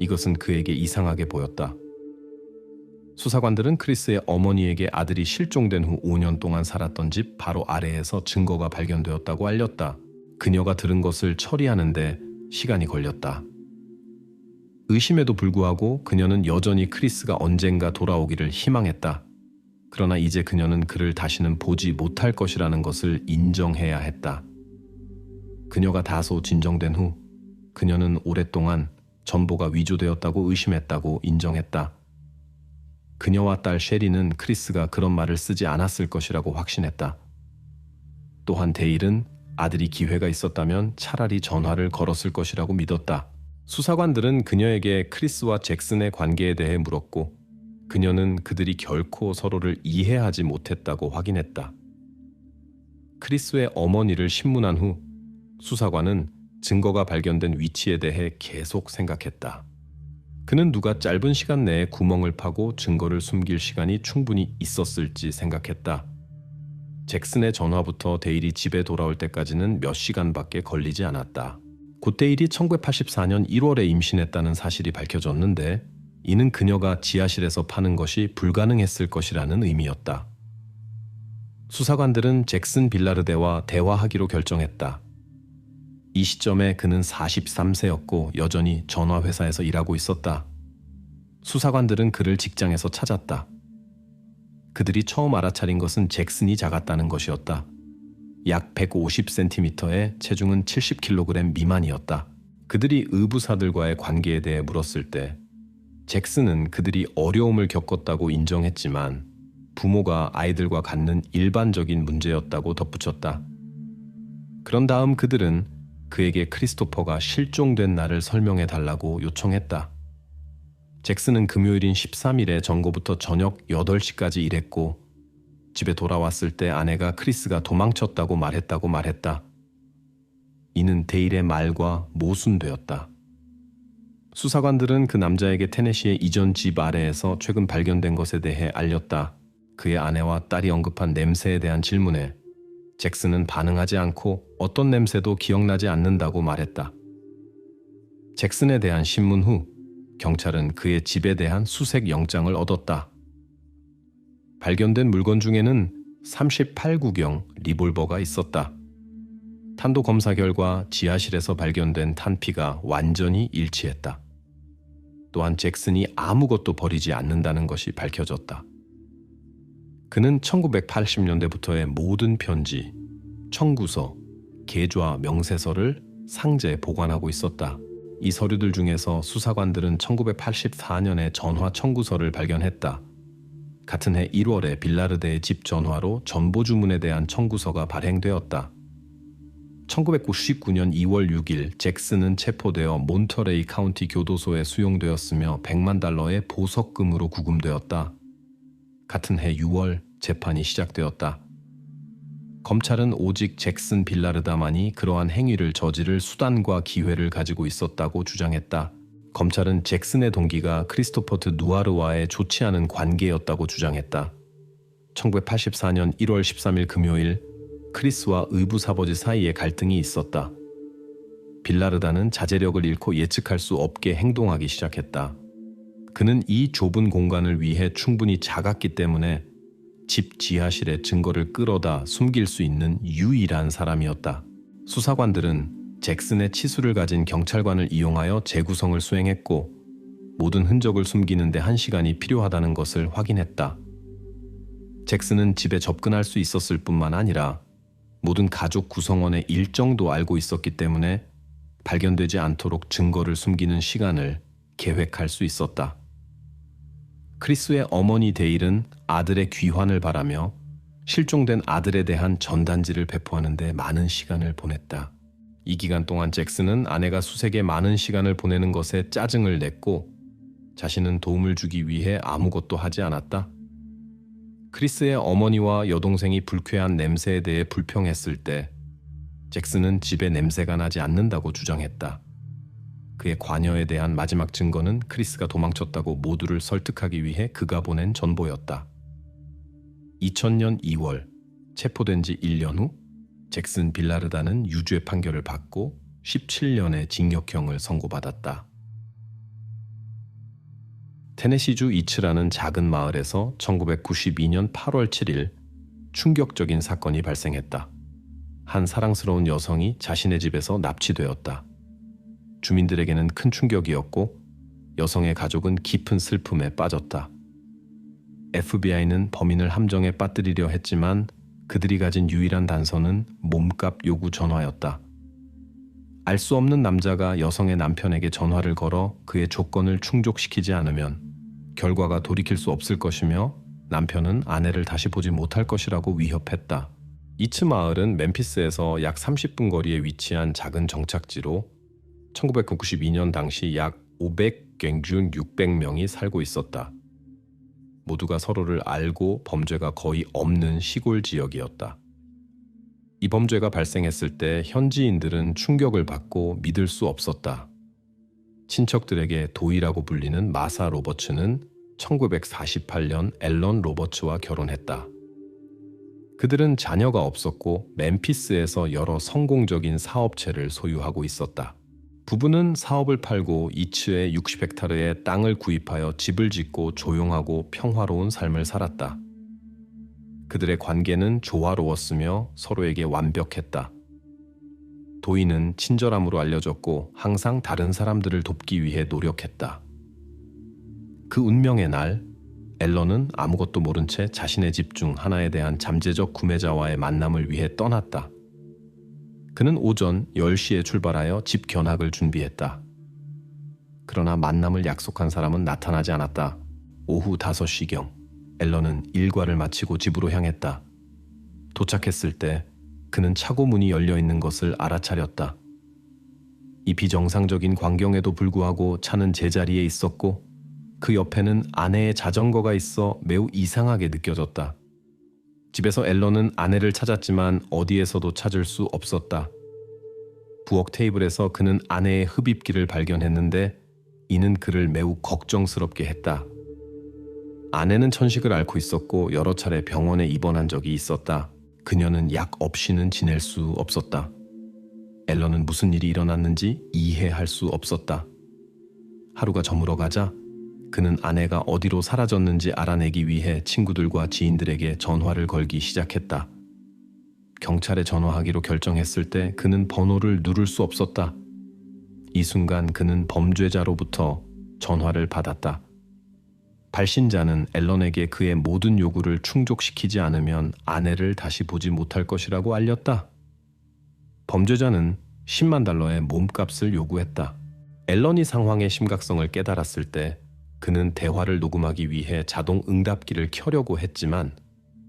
[SPEAKER 1] 이것은 그에게 이상하게 보였다. 수사관들은 크리스의 어머니에게 아들이 실종된 후 5년 동안 살았던 집 바로 아래에서 증거가 발견되었다고 알렸다. 그녀가 들은 것을 처리하는데 시간이 걸렸다. 의심에도 불구하고 그녀는 여전히 크리스가 언젠가 돌아오기를 희망했다. 그러나 이제 그녀는 그를 다시는 보지 못할 것이라는 것을 인정해야 했다. 그녀가 다소 진정된 후 그녀는 오랫동안 전보가 위조되었다고 의심했다고 인정했다. 그녀와 딸 셰리는 크리스가 그런 말을 쓰지 않았을 것이라고 확신했다. 또한 데일은 아들이 기회가 있었다면 차라리 전화를 걸었을 것이라고 믿었다. 수사관들은 그녀에게 크리스와 잭슨의 관계에 대해 물었고 그녀는 그들이 결코 서로를 이해하지 못했다고 확인했다. 크리스의 어머니를 신문한 후 수사관은 증거가 발견된 위치에 대해 계속 생각했다. 그는 누가 짧은 시간 내에 구멍을 파고 증거를 숨길 시간이 충분히 있었을지 생각했다. 잭슨의 전화부터 데일이 집에 돌아올 때까지는 몇 시간밖에 걸리지 않았다. 곧 데일이 1984년 1월에 임신했다는 사실이 밝혀졌는데 이는 그녀가 지하실에서 파는 것이 불가능했을 것이라는 의미였다. 수사관들은 잭슨 빌라르데와 대화하기로 결정했다. 이 시점에 그는 43세였고 여전히 전화회사에서 일하고 있었다. 수사관들은 그를 직장에서 찾았다. 그들이 처음 알아차린 것은 잭슨이 작았다는 것이었다. 약 150cm에 체중은 70kg 미만이었다. 그들이 의부사들과의 관계에 대해 물었을 때 잭슨은 그들이 어려움을 겪었다고 인정했지만 부모가 아이들과 갖는 일반적인 문제였다고 덧붙였다. 그런 다음 그들은 그에게 크리스토퍼가 실종된 날을 설명해 달라고 요청했다. 잭슨은 금요일인 13일에 정거부터 저녁 8시까지 일했고 집에 돌아왔을 때 아내가 크리스가 도망쳤다고 말했다. 이는 데일의 말과 모순되었다. 수사관들은 그 남자에게 테네시의 이전 집 아래에서 최근 발견된 것에 대해 알렸다. 그의 아내와 딸이 언급한 냄새에 대한 질문에 잭슨은 반응하지 않고 어떤 냄새도 기억나지 않는다고 말했다. 잭슨에 대한 신문 후 경찰은 그의 집에 대한 수색 영장을 얻었다. 발견된 물건 중에는 38구경 리볼버가 있었다. 탄도 검사 결과 지하실에서 발견된 탄피가 완전히 일치했다. 또한 잭슨이 아무것도 버리지 않는다는 것이 밝혀졌다. 그는 1980년대부터의 모든 편지, 청구서, 계좌, 명세서를 상자에 보관하고 있었다. 이 서류들 중에서 수사관들은 1984년에 전화 청구서를 발견했다. 같은 해 1월에 빌라르데의 집 전화로 전보 주문에 대한 청구서가 발행되었다. 1999년 2월 6일 잭슨은 체포되어 몬터레이 카운티 교도소에 수용되었으며 $100만 보석금으로 구금되었다. 같은 해 6월 재판이 시작되었다. 검찰은 오직 잭슨 빌라르다만이 그러한 행위를 저지를 수단과 기회를 가지고 있었다고 주장했다. 검찰은 잭슨의 동기가 크리스토퍼트 누아르와의 좋지 않은 관계였다고 주장했다. 1984년 1월 13일 금요일 크리스와 의붓아버지 사이에 갈등이 있었다. 빌라르다는 자제력을 잃고 예측할 수 없게 행동하기 시작했다. 그는 이 좁은 공간을 위해 충분히 작았기 때문에 집 지하실에 증거를 끌어다 숨길 수 있는 유일한 사람이었다. 수사관들은 잭슨의 치수를 가진 경찰관을 이용하여 재구성을 수행했고 모든 흔적을 숨기는 데 1시간이 필요하다는 것을 확인했다. 잭슨은 집에 접근할 수 있었을 뿐만 아니라 모든 가족 구성원의 일정도 알고 있었기 때문에 발견되지 않도록 증거를 숨기는 시간을 계획할 수 있었다. 크리스의 어머니 데일은 아들의 귀환을 바라며 실종된 아들에 대한 전단지를 배포하는 데 많은 시간을 보냈다. 이 기간 동안 잭슨은 아내가 수색에 많은 시간을 보내는 것에 짜증을 냈고 자신은 도움을 주기 위해 아무것도 하지 않았다. 크리스의 어머니와 여동생이 불쾌한 냄새에 대해 불평했을 때 잭슨은 집에 냄새가 나지 않는다고 주장했다. 그의 관여에 대한 마지막 증거는 크리스가 도망쳤다고 모두를 설득하기 위해 그가 보낸 전보였다. 2000년 2월 체포된 지 1년 후 잭슨 빌라르다는 유죄 판결을 받고 17년의 징역형을 선고받았다. 테네시주 이츠라는 작은 마을에서 1992년 8월 7일 충격적인 사건이 발생했다. 한 사랑스러운 여성이 자신의 집에서 납치되었다. 주민들에게는 큰 충격이었고 여성의 가족은 깊은 슬픔에 빠졌다. FBI는 범인을 함정에 빠뜨리려 했지만 그들이 가진 유일한 단서는 몸값 요구 전화였다. 알 수 없는 남자가 여성의 남편에게 전화를 걸어 그의 조건을 충족시키지 않으면 결과가 돌이킬 수 없을 것이며 남편은 아내를 다시 보지 못할 것이라고 위협했다. 이츠 마을은 멤피스에서 약 30분 거리에 위치한 작은 정착지로 1992년 당시 약 500갱 중 600명이 살고 있었다. 모두가 서로를 알고 범죄가 거의 없는 시골 지역이었다. 이 범죄가 발생했을 때 현지인들은 충격을 받고 믿을 수 없었다. 친척들에게 도이라고 불리는 마사 로버츠는 1948년 앨런 로버츠와 결혼했다. 그들은 자녀가 없었고 멤피스에서 여러 성공적인 사업체를 소유하고 있었다. 부부는 사업을 팔고 이츠의 60헥타르의 땅을 구입하여 집을 짓고 조용하고 평화로운 삶을 살았다. 그들의 관계는 조화로웠으며 서로에게 완벽했다. 도이는 친절함으로 알려졌고 항상 다른 사람들을 돕기 위해 노력했다. 그 운명의 날, 앨런은 아무것도 모른 채 자신의 집 중 하나에 대한 잠재적 구매자와의 만남을 위해 떠났다. 그는 오전 10시에 출발하여 집 견학을 준비했다. 그러나 만남을 약속한 사람은 나타나지 않았다. 오후 5시경 앨런은 일과를 마치고 집으로 향했다. 도착했을 때 그는 차고 문이 열려 있는 것을 알아차렸다. 이 비정상적인 광경에도 불구하고 차는 제자리에 있었고 그 옆에는 아내의 자전거가 있어 매우 이상하게 느껴졌다. 집에서 앨런은 아내를 찾았지만 어디에서도 찾을 수 없었다. 부엌 테이블에서 그는 아내의 흡입기를 발견했는데 이는 그를 매우 걱정스럽게 했다. 아내는 천식을 앓고 있었고 여러 차례 병원에 입원한 적이 있었다. 그녀는 약 없이는 지낼 수 없었다. 앨런은 무슨 일이 일어났는지 이해할 수 없었다. 하루가 저물어가자 그는 아내가 어디로 사라졌는지 알아내기 위해 친구들과 지인들에게 전화를 걸기 시작했다. 경찰에 전화하기로 결정했을 때 그는 번호를 누를 수 없었다. 이 순간 그는 범죄자로부터 전화를 받았다. 발신자는 앨런에게 그의 모든 요구를 충족시키지 않으면 아내를 다시 보지 못할 것이라고 알렸다. 범죄자는 $100,000의 몸값을 요구했다. 앨런이 상황의 심각성을 깨달았을 때 그는 대화를 녹음하기 위해 자동 응답기를 켜려고 했지만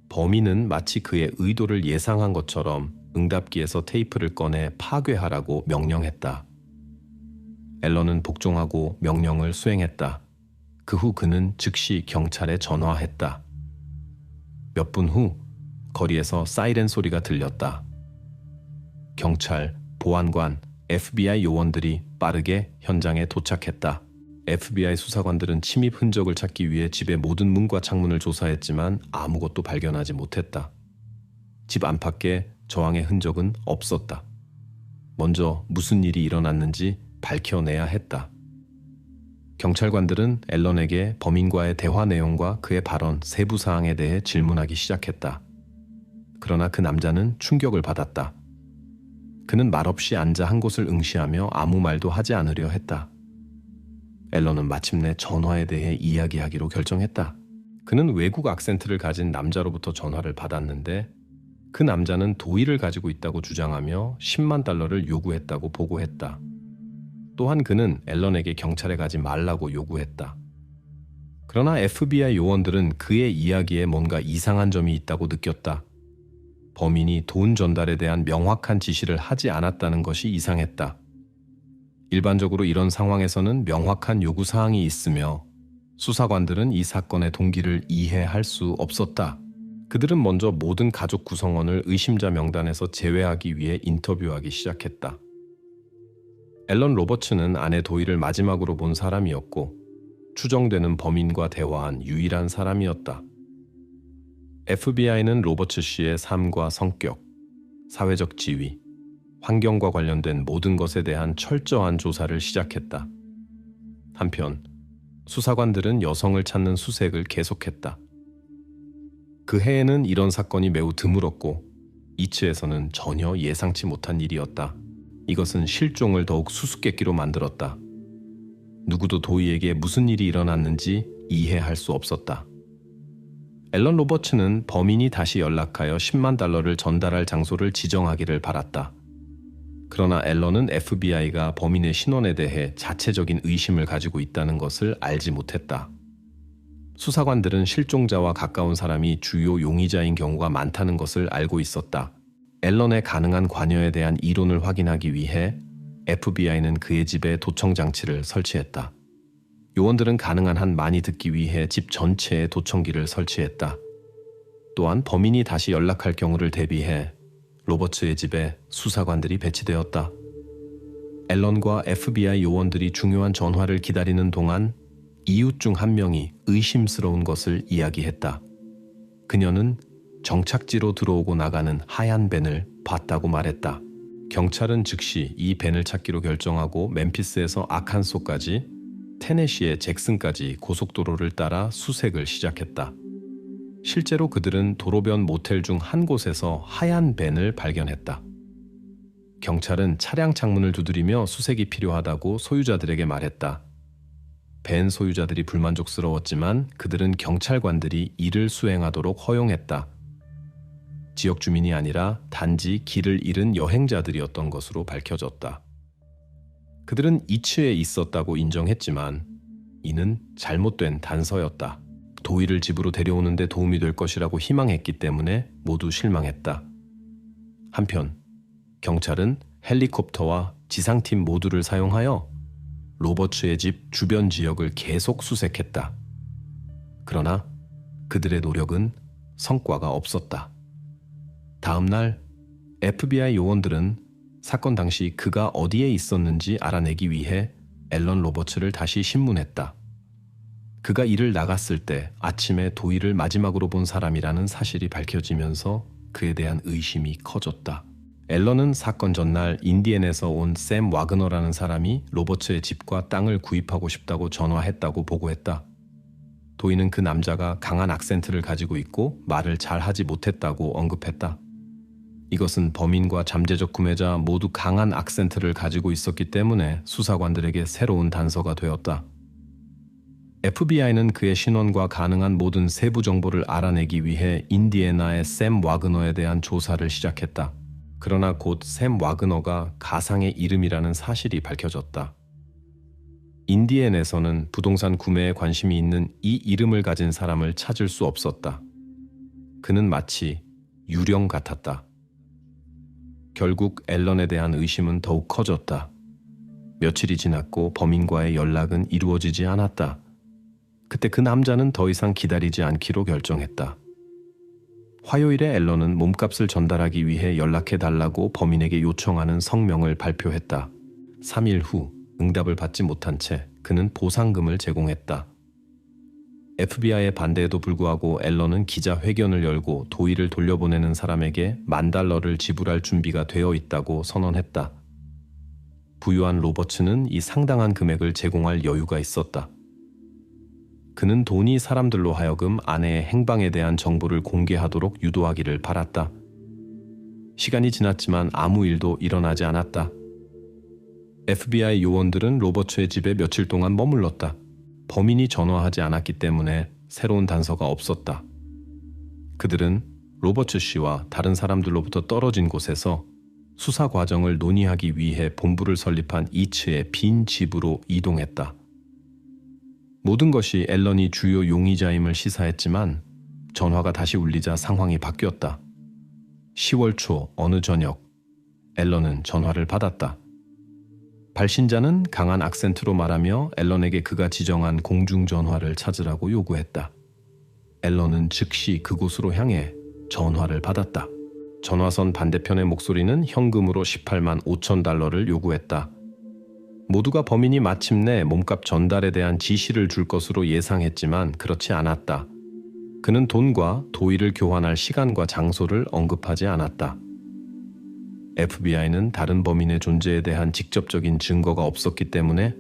[SPEAKER 1] 범인은 마치 그의 의도를 예상한 것처럼 응답기에서 테이프를 꺼내 파괴하라고 명령했다. 앨런은 복종하고 명령을 수행했다. 그 후 그는 즉시 경찰에 전화했다. 몇 분 후 거리에서 사이렌 소리가 들렸다. 경찰, 보안관, FBI 요원들이 빠르게 현장에 도착했다. FBI 수사관들은 침입 흔적을 찾기 위해 집의 모든 문과 창문을 조사했지만 아무것도 발견하지 못했다. 집 안팎에 저항의 흔적은 없었다. 먼저 무슨 일이 일어났는지 밝혀내야 했다. 경찰관들은 앨런에게 범인과의 대화 내용과 그의 발언 세부 사항에 대해 질문하기 시작했다. 그러나 그 남자는 충격을 받았다. 그는 말없이 앉아 한 곳을 응시하며 아무 말도 하지 않으려 했다. 앨런은 마침내 전화에 대해 이야기하기로 결정했다. 그는 외국 악센트를 가진 남자로부터 전화를 받았는데 그 남자는 도의를 가지고 있다고 주장하며 10만 달러를 요구했다고 보고했다. 또한 그는 앨런에게 경찰에 가지 말라고 요구했다. 그러나 FBI 요원들은 그의 이야기에 뭔가 이상한 점이 있다고 느꼈다. 범인이 돈 전달에 대한 명확한 지시를 하지 않았다는 것이 이상했다. 일반적으로 이런 상황에서는 명확한 요구사항이 있으며 수사관들은 이 사건의 동기를 이해할 수 없었다. 그들은 먼저 모든 가족 구성원을 의심자 명단에서 제외하기 위해 인터뷰하기 시작했다. 앨런 로버츠는 아내 도이를 마지막으로 본 사람이었고 추정되는 범인과 대화한 유일한 사람이었다. FBI는 로버츠 씨의 삶과 성격, 사회적 지위, 환경과 관련된 모든 것에 대한 철저한 조사를 시작했다. 한편 수사관들은 여성을 찾는 수색을 계속했다. 그 해에는 이런 사건이 매우 드물었고 이츠에서는 전혀 예상치 못한 일이었다. 이것은 실종을 더욱 수수께끼로 만들었다. 누구도 도이에게 무슨 일이 일어났는지 이해할 수 없었다. 앨런 로버츠는 범인이 다시 연락하여 10만 달러를 전달할 장소를 지정하기를 바랐다. 그러나 앨런은 FBI가 범인의 신원에 대해 자체적인 의심을 가지고 있다는 것을 알지 못했다. 수사관들은 실종자와 가까운 사람이 주요 용의자인 경우가 많다는 것을 알고 있었다. 앨런의 가능한 관여에 대한 이론을 확인하기 위해 FBI는 그의 집에 도청 장치를 설치했다. 요원들은 가능한 한 많이 듣기 위해 집 전체에 도청기를 설치했다. 또한 범인이 다시 연락할 경우를 대비해 로버츠의 집에 수사관들이 배치되었다. 앨런과 FBI 요원들이 중요한 전화를 기다리는 동안 이웃 중 한 명이 의심스러운 것을 이야기했다. 그녀는 정착지로 들어오고 나가는 하얀 밴을 봤다고 말했다. 경찰은 즉시 이 밴을 찾기로 결정하고 멤피스에서 아칸소까지, 테네시의 잭슨까지 고속도로를 따라 수색을 시작했다. 실제로 그들은 도로변 모텔 중 한 곳에서 하얀 밴을 발견했다. 경찰은 차량 창문을 두드리며 수색이 필요하다고 소유자들에게 말했다. 밴 소유자들이 불만족스러웠지만 그들은 경찰관들이 이를 수행하도록 허용했다. 지역 주민이 아니라 단지 길을 잃은 여행자들이었던 것으로 밝혀졌다. 그들은 이츠에 있었다고 인정했지만 이는 잘못된 단서였다. 도이를 집으로 데려오는 데 도움이 될 것이라고 희망했기 때문에 모두 실망했다. 한편 경찰은 헬리콥터와 지상팀 모두를 사용하여 로버츠의 집 주변 지역을 계속 수색했다. 그러나 그들의 노력은 성과가 없었다. 다음 날 FBI 요원들은 사건 당시 그가 어디에 있었는지 알아내기 위해 앨런 로버츠를 다시 신문했다. 그가 일을 나갔을 때 아침에 도이를 마지막으로 본 사람이라는 사실이 밝혀지면서 그에 대한 의심이 커졌다. 앨런은 사건 전날 인디앤에서 온 샘 와그너라는 사람이 로버츠의 집과 땅을 구입하고 싶다고 전화했다고 보고했다. 도이는 그 남자가 강한 악센트를 가지고 있고 말을 잘 하지 못했다고 언급했다. 이것은 범인과 잠재적 구매자 모두 강한 악센트를 가지고 있었기 때문에 수사관들에게 새로운 단서가 되었다. FBI는 그의 신원과 가능한 모든 세부 정보를 알아내기 위해 인디애나의 샘 와그너에 대한 조사를 시작했다. 그러나 곧 샘 와그너가 가상의 이름이라는 사실이 밝혀졌다. 인디앤에서는 부동산 구매에 관심이 있는 이 이름을 가진 사람을 찾을 수 없었다. 그는 마치 유령 같았다. 결국 앨런에 대한 의심은 더욱 커졌다. 며칠이 지났고 범인과의 연락은 이루어지지 않았다. 그때 그 남자는 더 이상 기다리지 않기로 결정했다. 화요일에 앨런은 몸값을 전달하기 위해 연락해달라고 범인에게 요청하는 성명을 발표했다. 3일 후 응답을 받지 못한 채 그는 보상금을 제공했다. FBI의 반대에도 불구하고 앨런은 기자회견을 열고 도의를 돌려보내는 사람에게 $10,000를 지불할 준비가 되어 있다고 선언했다. 부유한 로버츠는 이 상당한 금액을 제공할 여유가 있었다. 그는 돈이 사람들로 하여금 아내의 행방에 대한 정보를 공개하도록 유도하기를 바랐다. 시간이 지났지만 아무 일도 일어나지 않았다. FBI 요원들은 로버츠의 집에 며칠 동안 머물렀다. 범인이 전화하지 않았기 때문에 새로운 단서가 없었다. 그들은 로버츠 씨와 다른 사람들로부터 떨어진 곳에서 수사 과정을 논의하기 위해 본부를 설립한 이츠의 빈 집으로 이동했다. 모든 것이 앨런이 주요 용의자임을 시사했지만 전화가 다시 울리자 상황이 바뀌었다. 10월 초 어느 저녁 앨런은 전화를 받았다. 발신자는 강한 악센트로 말하며 앨런에게 그가 지정한 공중전화를 찾으라고 요구했다. 앨런은 즉시 그곳으로 향해 전화를 받았다. 전화선 반대편의 목소리는 현금으로 $185,000를 요구했다. 모두가 범인이 마침내 몸값 전달에 대한 지시를 줄 것으로 예상했지만 그렇지 않았다. 그는 돈과 도의를 교환할 시간과 장소를 언급하지 않았다. FBI는 다른 범인의 존재에 대한 직접적인 증거가 없었기 때문에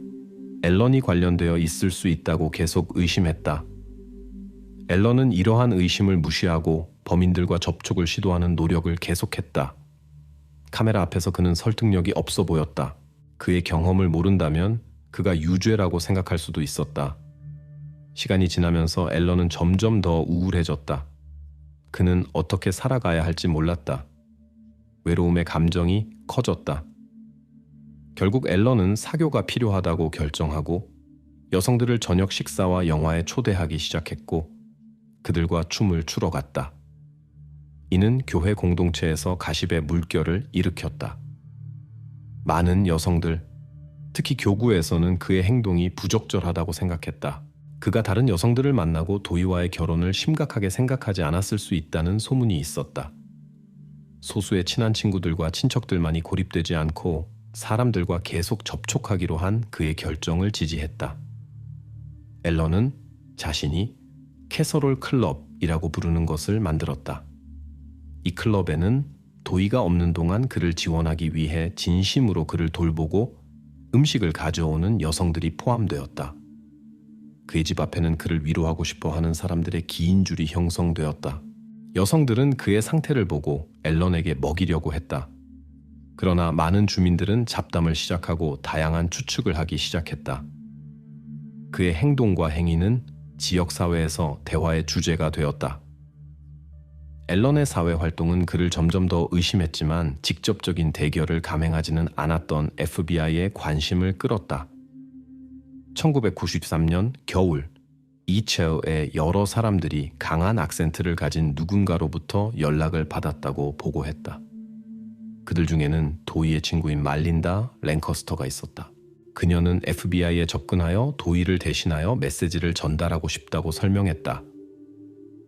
[SPEAKER 1] 앨런이 관련되어 있을 수 있다고 계속 의심했다. 앨런은 이러한 의심을 무시하고 범인들과 접촉을 시도하는 노력을 계속했다. 카메라 앞에서 그는 설득력이 없어 보였다. 그의 경험을 모른다면 그가 유죄라고 생각할 수도 있었다. 시간이 지나면서 앨런은 점점 더 우울해졌다. 그는 어떻게 살아가야 할지 몰랐다. 외로움의 감정이 커졌다. 결국 앨런은 사교가 필요하다고 결정하고 여성들을 저녁 식사와 영화에 초대하기 시작했고 그들과 춤을 추러 갔다. 이는 교회 공동체에서 가십의 물결을 일으켰다. 많은 여성들, 특히 교구에서는 그의 행동이 부적절하다고 생각했다. 그가 다른 여성들을 만나고 도의와의 결혼을 심각하게 생각하지 않았을 수 있다는 소문이 있었다. 소수의 친한 친구들과 친척들만이 고립되지 않고 사람들과 계속 접촉하기로 한 그의 결정을 지지했다. 앨런은 자신이 캐서롤 클럽이라고 부르는 것을 만들었다. 이 클럽에는 도의가 없는 동안 그를 지원하기 위해 진심으로 그를 돌보고 음식을 가져오는 여성들이 포함되었다. 그의 집 앞에는 그를 위로하고 싶어 하는 사람들의 긴 줄이 형성되었다. 여성들은 그의 상태를 보고 앨런에게 먹이려고 했다. 그러나 많은 주민들은 잡담을 시작하고 다양한 추측을 하기 시작했다. 그의 행동과 행위는 지역사회에서 대화의 주제가 되었다. 앨런의 사회 활동은 그를 점점 더 의심했지만 직접적인 대결을 감행하지는 않았던 FBI의 관심을 끌었다. 1993년 겨울, 이체어의 여러 사람들이 강한 악센트를 가진 누군가로부터 연락을 받았다고 보고했다. 그들 중에는 도의의 친구인 말린다 랭커스터가 있었다. 그녀는 FBI에 접근하여 도의를 대신하여 메시지를 전달하고 싶다고 설명했다.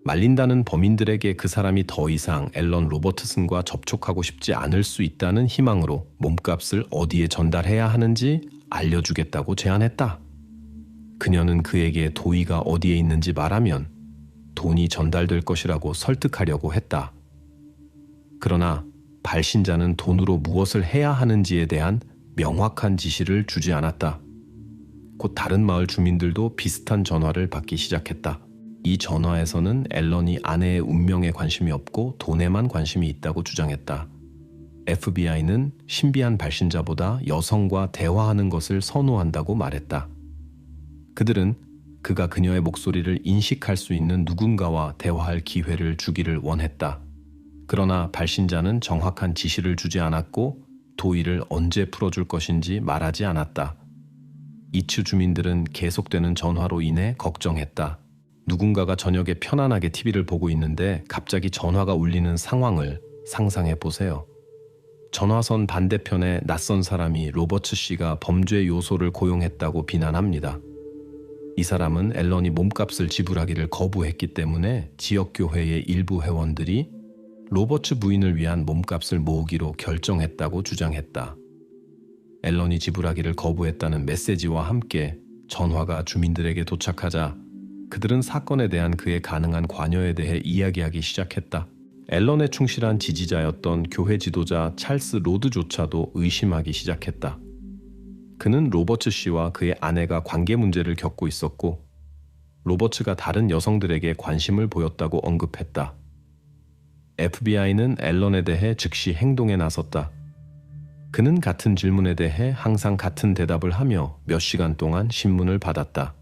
[SPEAKER 1] 말린다는 범인들에게 그 사람이 더 이상 앨런 로버트슨과 접촉하고 싶지 않을 수 있다는 희망으로 몸값을 어디에 전달해야 하는지 알려주겠다고 제안했다. 그녀는 그에게 도의가 어디에 있는지 말하면 돈이 전달될 것이라고 설득하려고 했다. 그러나 발신자는 돈으로 무엇을 해야 하는지에 대한 명확한 지시를 주지 않았다. 곧 다른 마을 주민들도 비슷한 전화를 받기 시작했다. 이 전화에서는 앨런이 아내의 운명에 관심이 없고 돈에만 관심이 있다고 주장했다. FBI는 신비한 발신자보다 여성과 대화하는 것을 선호한다고 말했다. 그들은 그가 그녀의 목소리를 인식할 수 있는 누군가와 대화할 기회를 주기를 원했다. 그러나 발신자는 정확한 지시를 주지 않았고 도의를 언제 풀어줄 것인지 말하지 않았다. 이츠 주민들은 계속되는 전화로 인해 걱정했다. 누군가가 저녁에 편안하게 TV를 보고 있는데 갑자기 전화가 울리는 상황을 상상해 보세요. 전화선 반대편에 낯선 사람이 로버츠 씨가 범죄 요소를 고용했다고 비난합니다. 이 사람은 앨런이 몸값을 지불하기를 거부했기 때문에 지역교회의 일부 회원들이 로버츠 부인을 위한 몸값을 모으기로 결정했다고 주장했다. 앨런이 지불하기를 거부했다는 메시지와 함께 전화가 주민들에게 도착하자 그들은 사건에 대한 그의 가능한 관여에 대해 이야기하기 시작했다. 앨런의 충실한 지지자였던 교회 지도자 찰스 로드조차도 의심하기 시작했다. 그는 로버츠 씨와 그의 아내가 관계 문제를 겪고 있었고 로버츠가 다른 여성들에게 관심을 보였다고 언급했다. FBI는 앨런에 대해 즉시 행동에 나섰다. 그는 같은 질문에 대해 항상 같은 대답을 하며 몇 시간 동안 신문을 받았다.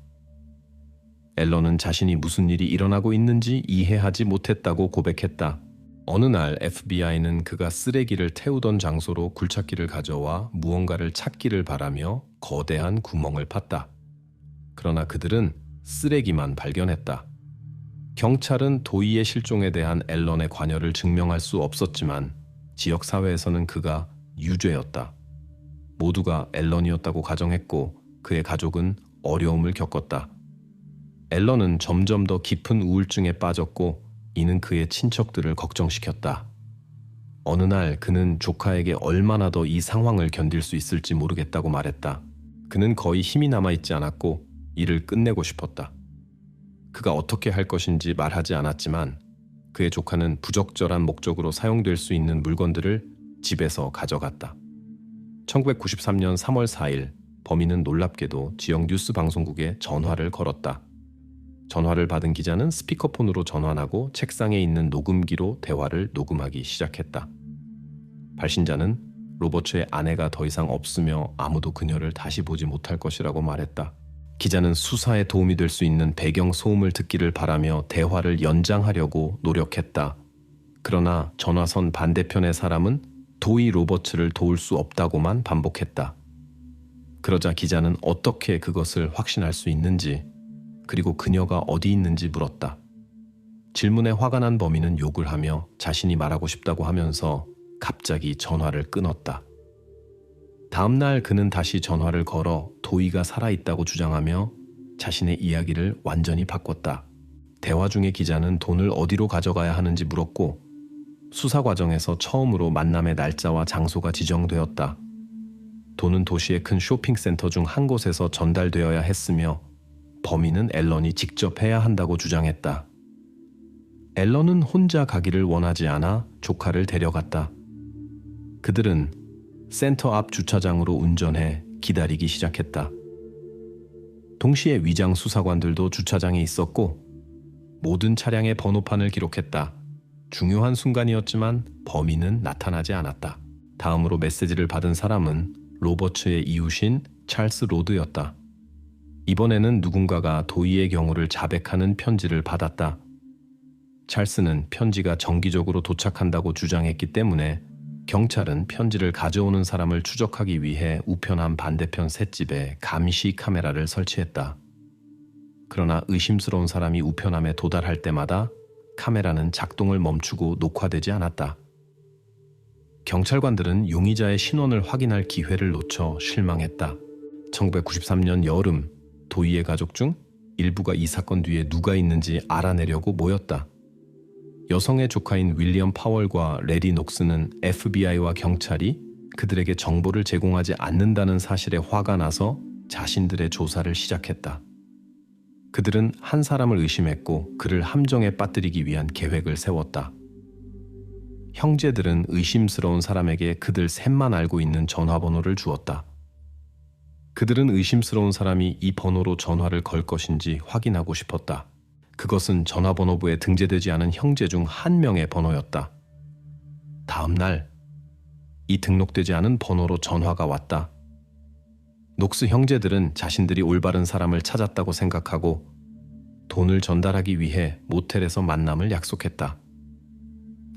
[SPEAKER 1] 앨런은 자신이 무슨 일이 일어나고 있는지 이해하지 못했다고 고백했다. 어느 날 FBI는 그가 쓰레기를 태우던 장소로 굴착기를 가져와 무언가를 찾기를 바라며 거대한 구멍을 팠다. 그러나 그들은 쓰레기만 발견했다. 경찰은 도이의 실종에 대한 앨런의 관여를 증명할 수 없었지만 지역사회에서는 그가 유죄였다. 모두가 앨런이었다고 가정했고 그의 가족은 어려움을 겪었다. 앨런은 점점 더 깊은 우울증에 빠졌고 이는 그의 친척들을 걱정시켰다. 어느 날 그는 조카에게 얼마나 더 이 상황을 견딜 수 있을지 모르겠다고 말했다. 그는 거의 힘이 남아있지 않았고 일을 끝내고 싶었다. 그가 어떻게 할 것인지 말하지 않았지만 그의 조카는 부적절한 목적으로 사용될 수 있는 물건들을 집에서 가져갔다. 1993년 3월 4일 범인은 놀랍게도 지역 뉴스 방송국에 전화를 걸었다. 전화를 받은 기자는 스피커폰으로 전환하고 책상에 있는 녹음기로 대화를 녹음하기 시작했다. 발신자는 로버츠의 아내가 더 이상 없으며 아무도 그녀를 다시 보지 못할 것이라고 말했다. 기자는 수사에 도움이 될 수 있는 배경 소음을 듣기를 바라며 대화를 연장하려고 노력했다. 그러나 전화선 반대편의 사람은 도이 로버츠를 도울 수 없다고만 반복했다. 그러자 기자는 어떻게 그것을 확신할 수 있는지 그리고 그녀가 어디 있는지 물었다. 질문에 화가 난 범인은 욕을 하며 자신이 말하고 싶다고 하면서 갑자기 전화를 끊었다. 다음 날 그는 다시 전화를 걸어 도이가 살아있다고 주장하며 자신의 이야기를 완전히 바꿨다. 대화 중에 기자는 돈을 어디로 가져가야 하는지 물었고 수사 과정에서 처음으로 만남의 날짜와 장소가 지정되었다. 돈은 도시의 큰 쇼핑센터 중 한 곳에서 전달되어야 했으며 범인은 앨런이 직접 해야 한다고 주장했다. 앨런은 혼자 가기를 원하지 않아 조카를 데려갔다. 그들은 센터 앞 주차장으로 운전해 기다리기 시작했다. 동시에 위장 수사관들도 주차장에 있었고 모든 차량의 번호판을 기록했다. 중요한 순간이었지만 범인은 나타나지 않았다. 다음으로 메시지를 받은 사람은 로버츠의 이웃인 찰스 로드였다. 이번에는 누군가가 도이의 경우를 자백하는 편지를 받았다. 찰스는 편지가 정기적으로 도착한다고 주장했기 때문에 경찰은 편지를 가져오는 사람을 추적하기 위해 우편함 반대편 셋집에 감시 카메라를 설치했다. 그러나 의심스러운 사람이 우편함에 도달할 때마다 카메라는 작동을 멈추고 녹화되지 않았다. 경찰관들은 용의자의 신원을 확인할 기회를 놓쳐 실망했다. 1993년 여름 도이의 가족 중 일부가 이 사건 뒤에 누가 있는지 알아내려고 모였다. 여성의 조카인 윌리엄 파월과 레리 녹스는 FBI와 경찰이 그들에게 정보를 제공하지 않는다는 사실에 화가 나서 자신들의 조사를 시작했다. 그들은 한 사람을 의심했고 그를 함정에 빠뜨리기 위한 계획을 세웠다. 형제들은 의심스러운 사람에게 그들 셋만 알고 있는 전화번호를 주었다. 그들은 의심스러운 사람이 이 번호로 전화를 걸 것인지 확인하고 싶었다. 그것은 전화번호부에 등재되지 않은 형제 중 한 명의 번호였다. 다음 날, 이 등록되지 않은 번호로 전화가 왔다. 녹스 형제들은 자신들이 올바른 사람을 찾았다고 생각하고 돈을 전달하기 위해 모텔에서 만남을 약속했다.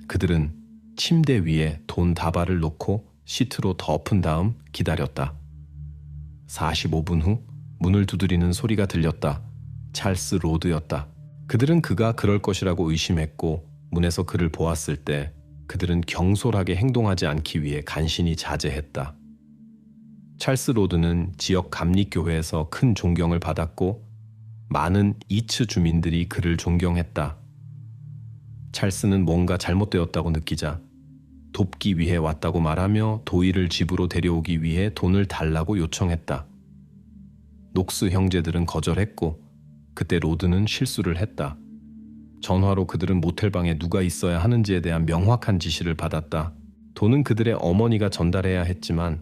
[SPEAKER 1] 그들은 침대 위에 돈 다발을 놓고 시트로 덮은 다음 기다렸다. 45분 후 문을 두드리는 소리가 들렸다. 찰스 로드였다. 그들은 그가 그럴 것이라고 의심했고 문에서 그를 보았을 때 그들은 경솔하게 행동하지 않기 위해 간신히 자제했다. 찰스 로드는 지역 감리교회에서 큰 존경을 받았고 많은 이츠 주민들이 그를 존경했다. 찰스는 뭔가 잘못되었다고 느끼자 돕기 위해 왔다고 말하며 도이를 집으로 데려오기 위해 돈을 달라고 요청했다. 녹스 형제들은 거절했고 그때 로드는 실수를 했다. 전화로 그들은 모텔방에 누가 있어야 하는지에 대한 명확한 지시를 받았다. 돈은 그들의 어머니가 전달해야 했지만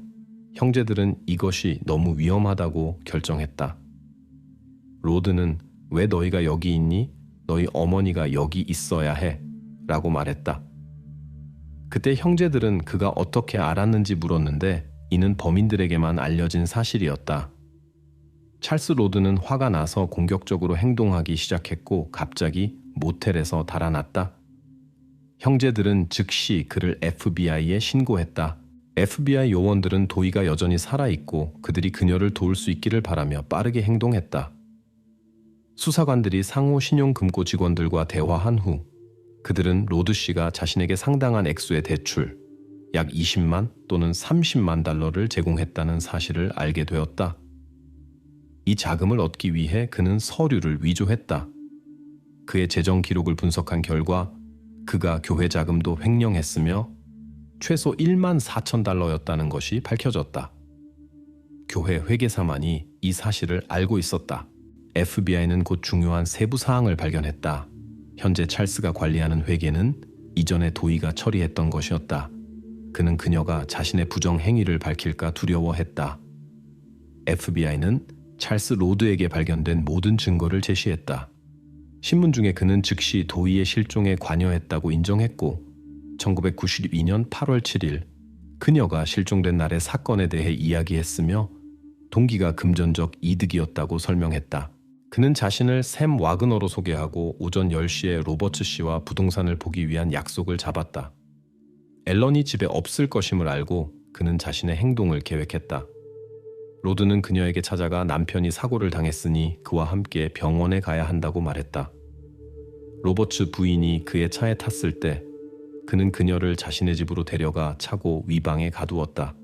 [SPEAKER 1] 형제들은 이것이 너무 위험하다고 결정했다. 로드는 왜 너희가 여기 있니? 너희 어머니가 여기 있어야 해 라고 말했다. 그때 형제들은 그가 어떻게 알았는지 물었는데 이는 범인들에게만 알려진 사실이었다. 찰스 로드는 화가 나서 공격적으로 행동하기 시작했고 갑자기 모텔에서 달아났다. 형제들은 즉시 그를 FBI에 신고했다. FBI 요원들은 도이가 여전히 살아있고 그들이 그녀를 도울 수 있기를 바라며 빠르게 행동했다. 수사관들이 상호 신용금고 직원들과 대화한 후 그들은 로드 씨가 자신에게 상당한 액수의 대출, 약 20만 또는 30만 달러를 제공했다는 사실을 알게 되었다. 이 자금을 얻기 위해 그는 서류를 위조했다. 그의 재정 기록을 분석한 결과 그가 교회 자금도 횡령했으며 최소 1만 4천 달러였다는 것이 밝혀졌다. 교회 회계사만이 이 사실을 알고 있었다. FBI는 곧 중요한 세부 사항을 발견했다. 현재 찰스가 관리하는 회계는 이전에 도이가 처리했던 것이었다. 그는 그녀가 자신의 부정 행위를 밝힐까 두려워했다. FBI는 찰스 로드에게 발견된 모든 증거를 제시했다. 신문 중에 그는 즉시 도이의 실종에 관여했다고 인정했고 1992년 8월 7일 그녀가 실종된 날의 사건에 대해 이야기했으며 동기가 금전적 이득이었다고 설명했다. 그는 자신을 샘 와그너로 소개하고 오전 10시에 로버츠 씨와 부동산을 보기 위한 약속을 잡았다. 앨런이 집에 없을 것임을 알고 그는 자신의 행동을 계획했다. 로드는 그녀에게 찾아가 남편이 사고를 당했으니 그와 함께 병원에 가야 한다고 말했다. 로버츠 부인이 그의 차에 탔을 때 그는 그녀를 자신의 집으로 데려가 차고 위방에 가두었다.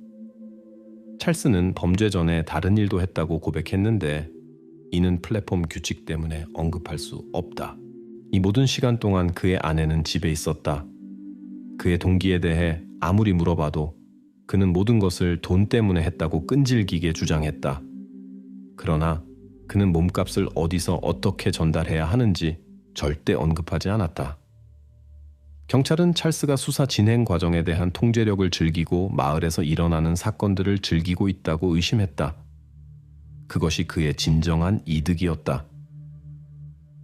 [SPEAKER 1] 찰스는 범죄 전에 다른 일도 했다고 고백했는데 이는 플랫폼 규칙 때문에 언급할 수 없다. 이 모든 시간 동안 그의 아내는 집에 있었다. 그의 동기에 대해 아무리 물어봐도 그는 모든 것을 돈 때문에 했다고 끈질기게 주장했다. 그러나 그는 몸값을 어디서 어떻게 전달해야 하는지 절대 언급하지 않았다. 경찰은 찰스가 수사 진행 과정에 대한 통제력을 즐기고 마을에서 일어나는 사건들을 즐기고 있다고 의심했다. 그것이 그의 진정한 이득이었다.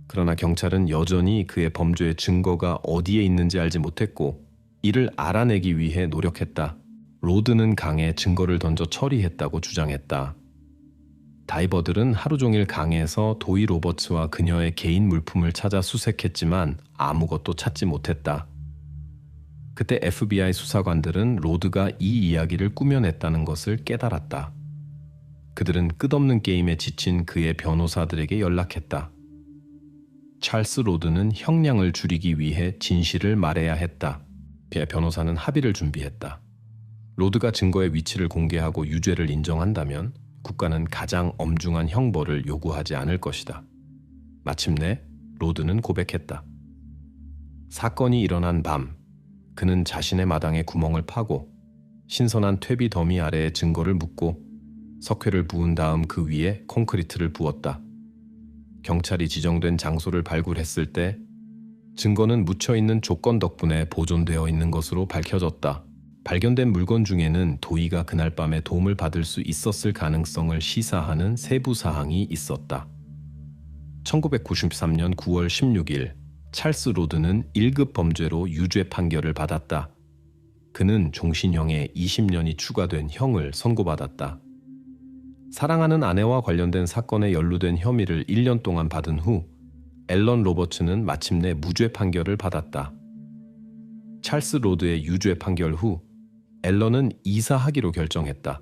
[SPEAKER 1] 그러나 경찰은 여전히 그의 범죄의 증거가 어디에 있는지 알지 못했고 이를 알아내기 위해 노력했다. 로드는 강에 증거를 던져 처리했다고 주장했다. 다이버들은 하루 종일 강에서 도이 로버츠와 그녀의 개인 물품을 찾아 수색했지만 아무것도 찾지 못했다. 그때 FBI 수사관들은 로드가 이 이야기를 꾸며냈다는 것을 깨달았다. 그들은 끝없는 게임에 지친 그의 변호사들에게 연락했다. 찰스 로드는 형량을 줄이기 위해 진실을 말해야 했다. 변호사는 합의를 준비했다. 로드가 증거의 위치를 공개하고 유죄를 인정한다면 국가는 가장 엄중한 형벌을 요구하지 않을 것이다. 마침내 로드는 고백했다. 사건이 일어난 밤, 그는 자신의 마당에 구멍을 파고 신선한 퇴비 더미 아래에 증거를 묻고 석회를 부은 다음 그 위에 콘크리트를 부었다. 경찰이 지정된 장소를 발굴했을 때 증거는 묻혀있는 조건 덕분에 보존되어 있는 것으로 밝혀졌다. 발견된 물건 중에는 도이가 그날 밤에 도움을 받을 수 있었을 가능성을 시사하는 세부 사항이 있었다. 1993년 9월 16일 찰스 로드는 1급 범죄로 유죄 판결을 받았다. 그는 종신형에 20년이 추가된 형을 선고받았다. 사랑하는 아내와 관련된 사건에 연루된 혐의를 1년 동안 받은 후 앨런 로버츠는 마침내 무죄 판결을 받았다. 찰스 로드의 유죄 판결 후 앨런은 이사하기로 결정했다.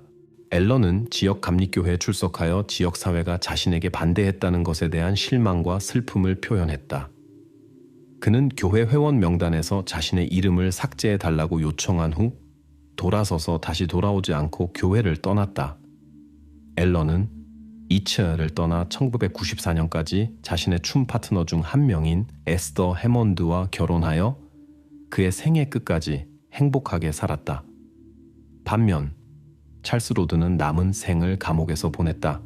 [SPEAKER 1] 앨런은 지역 감리교회에 출석하여 지역사회가 자신에게 반대했다는 것에 대한 실망과 슬픔을 표현했다. 그는 교회 회원 명단에서 자신의 이름을 삭제해달라고 요청한 후 돌아서서 다시 돌아오지 않고 교회를 떠났다. 앨런은 이츠를 떠나 1994년까지 자신의 춤 파트너 중 한 명인 에스더 해먼드와 결혼하여 그의 생애 끝까지 행복하게 살았다. 반면 찰스 로드는 남은 생을 감옥에서 보냈다.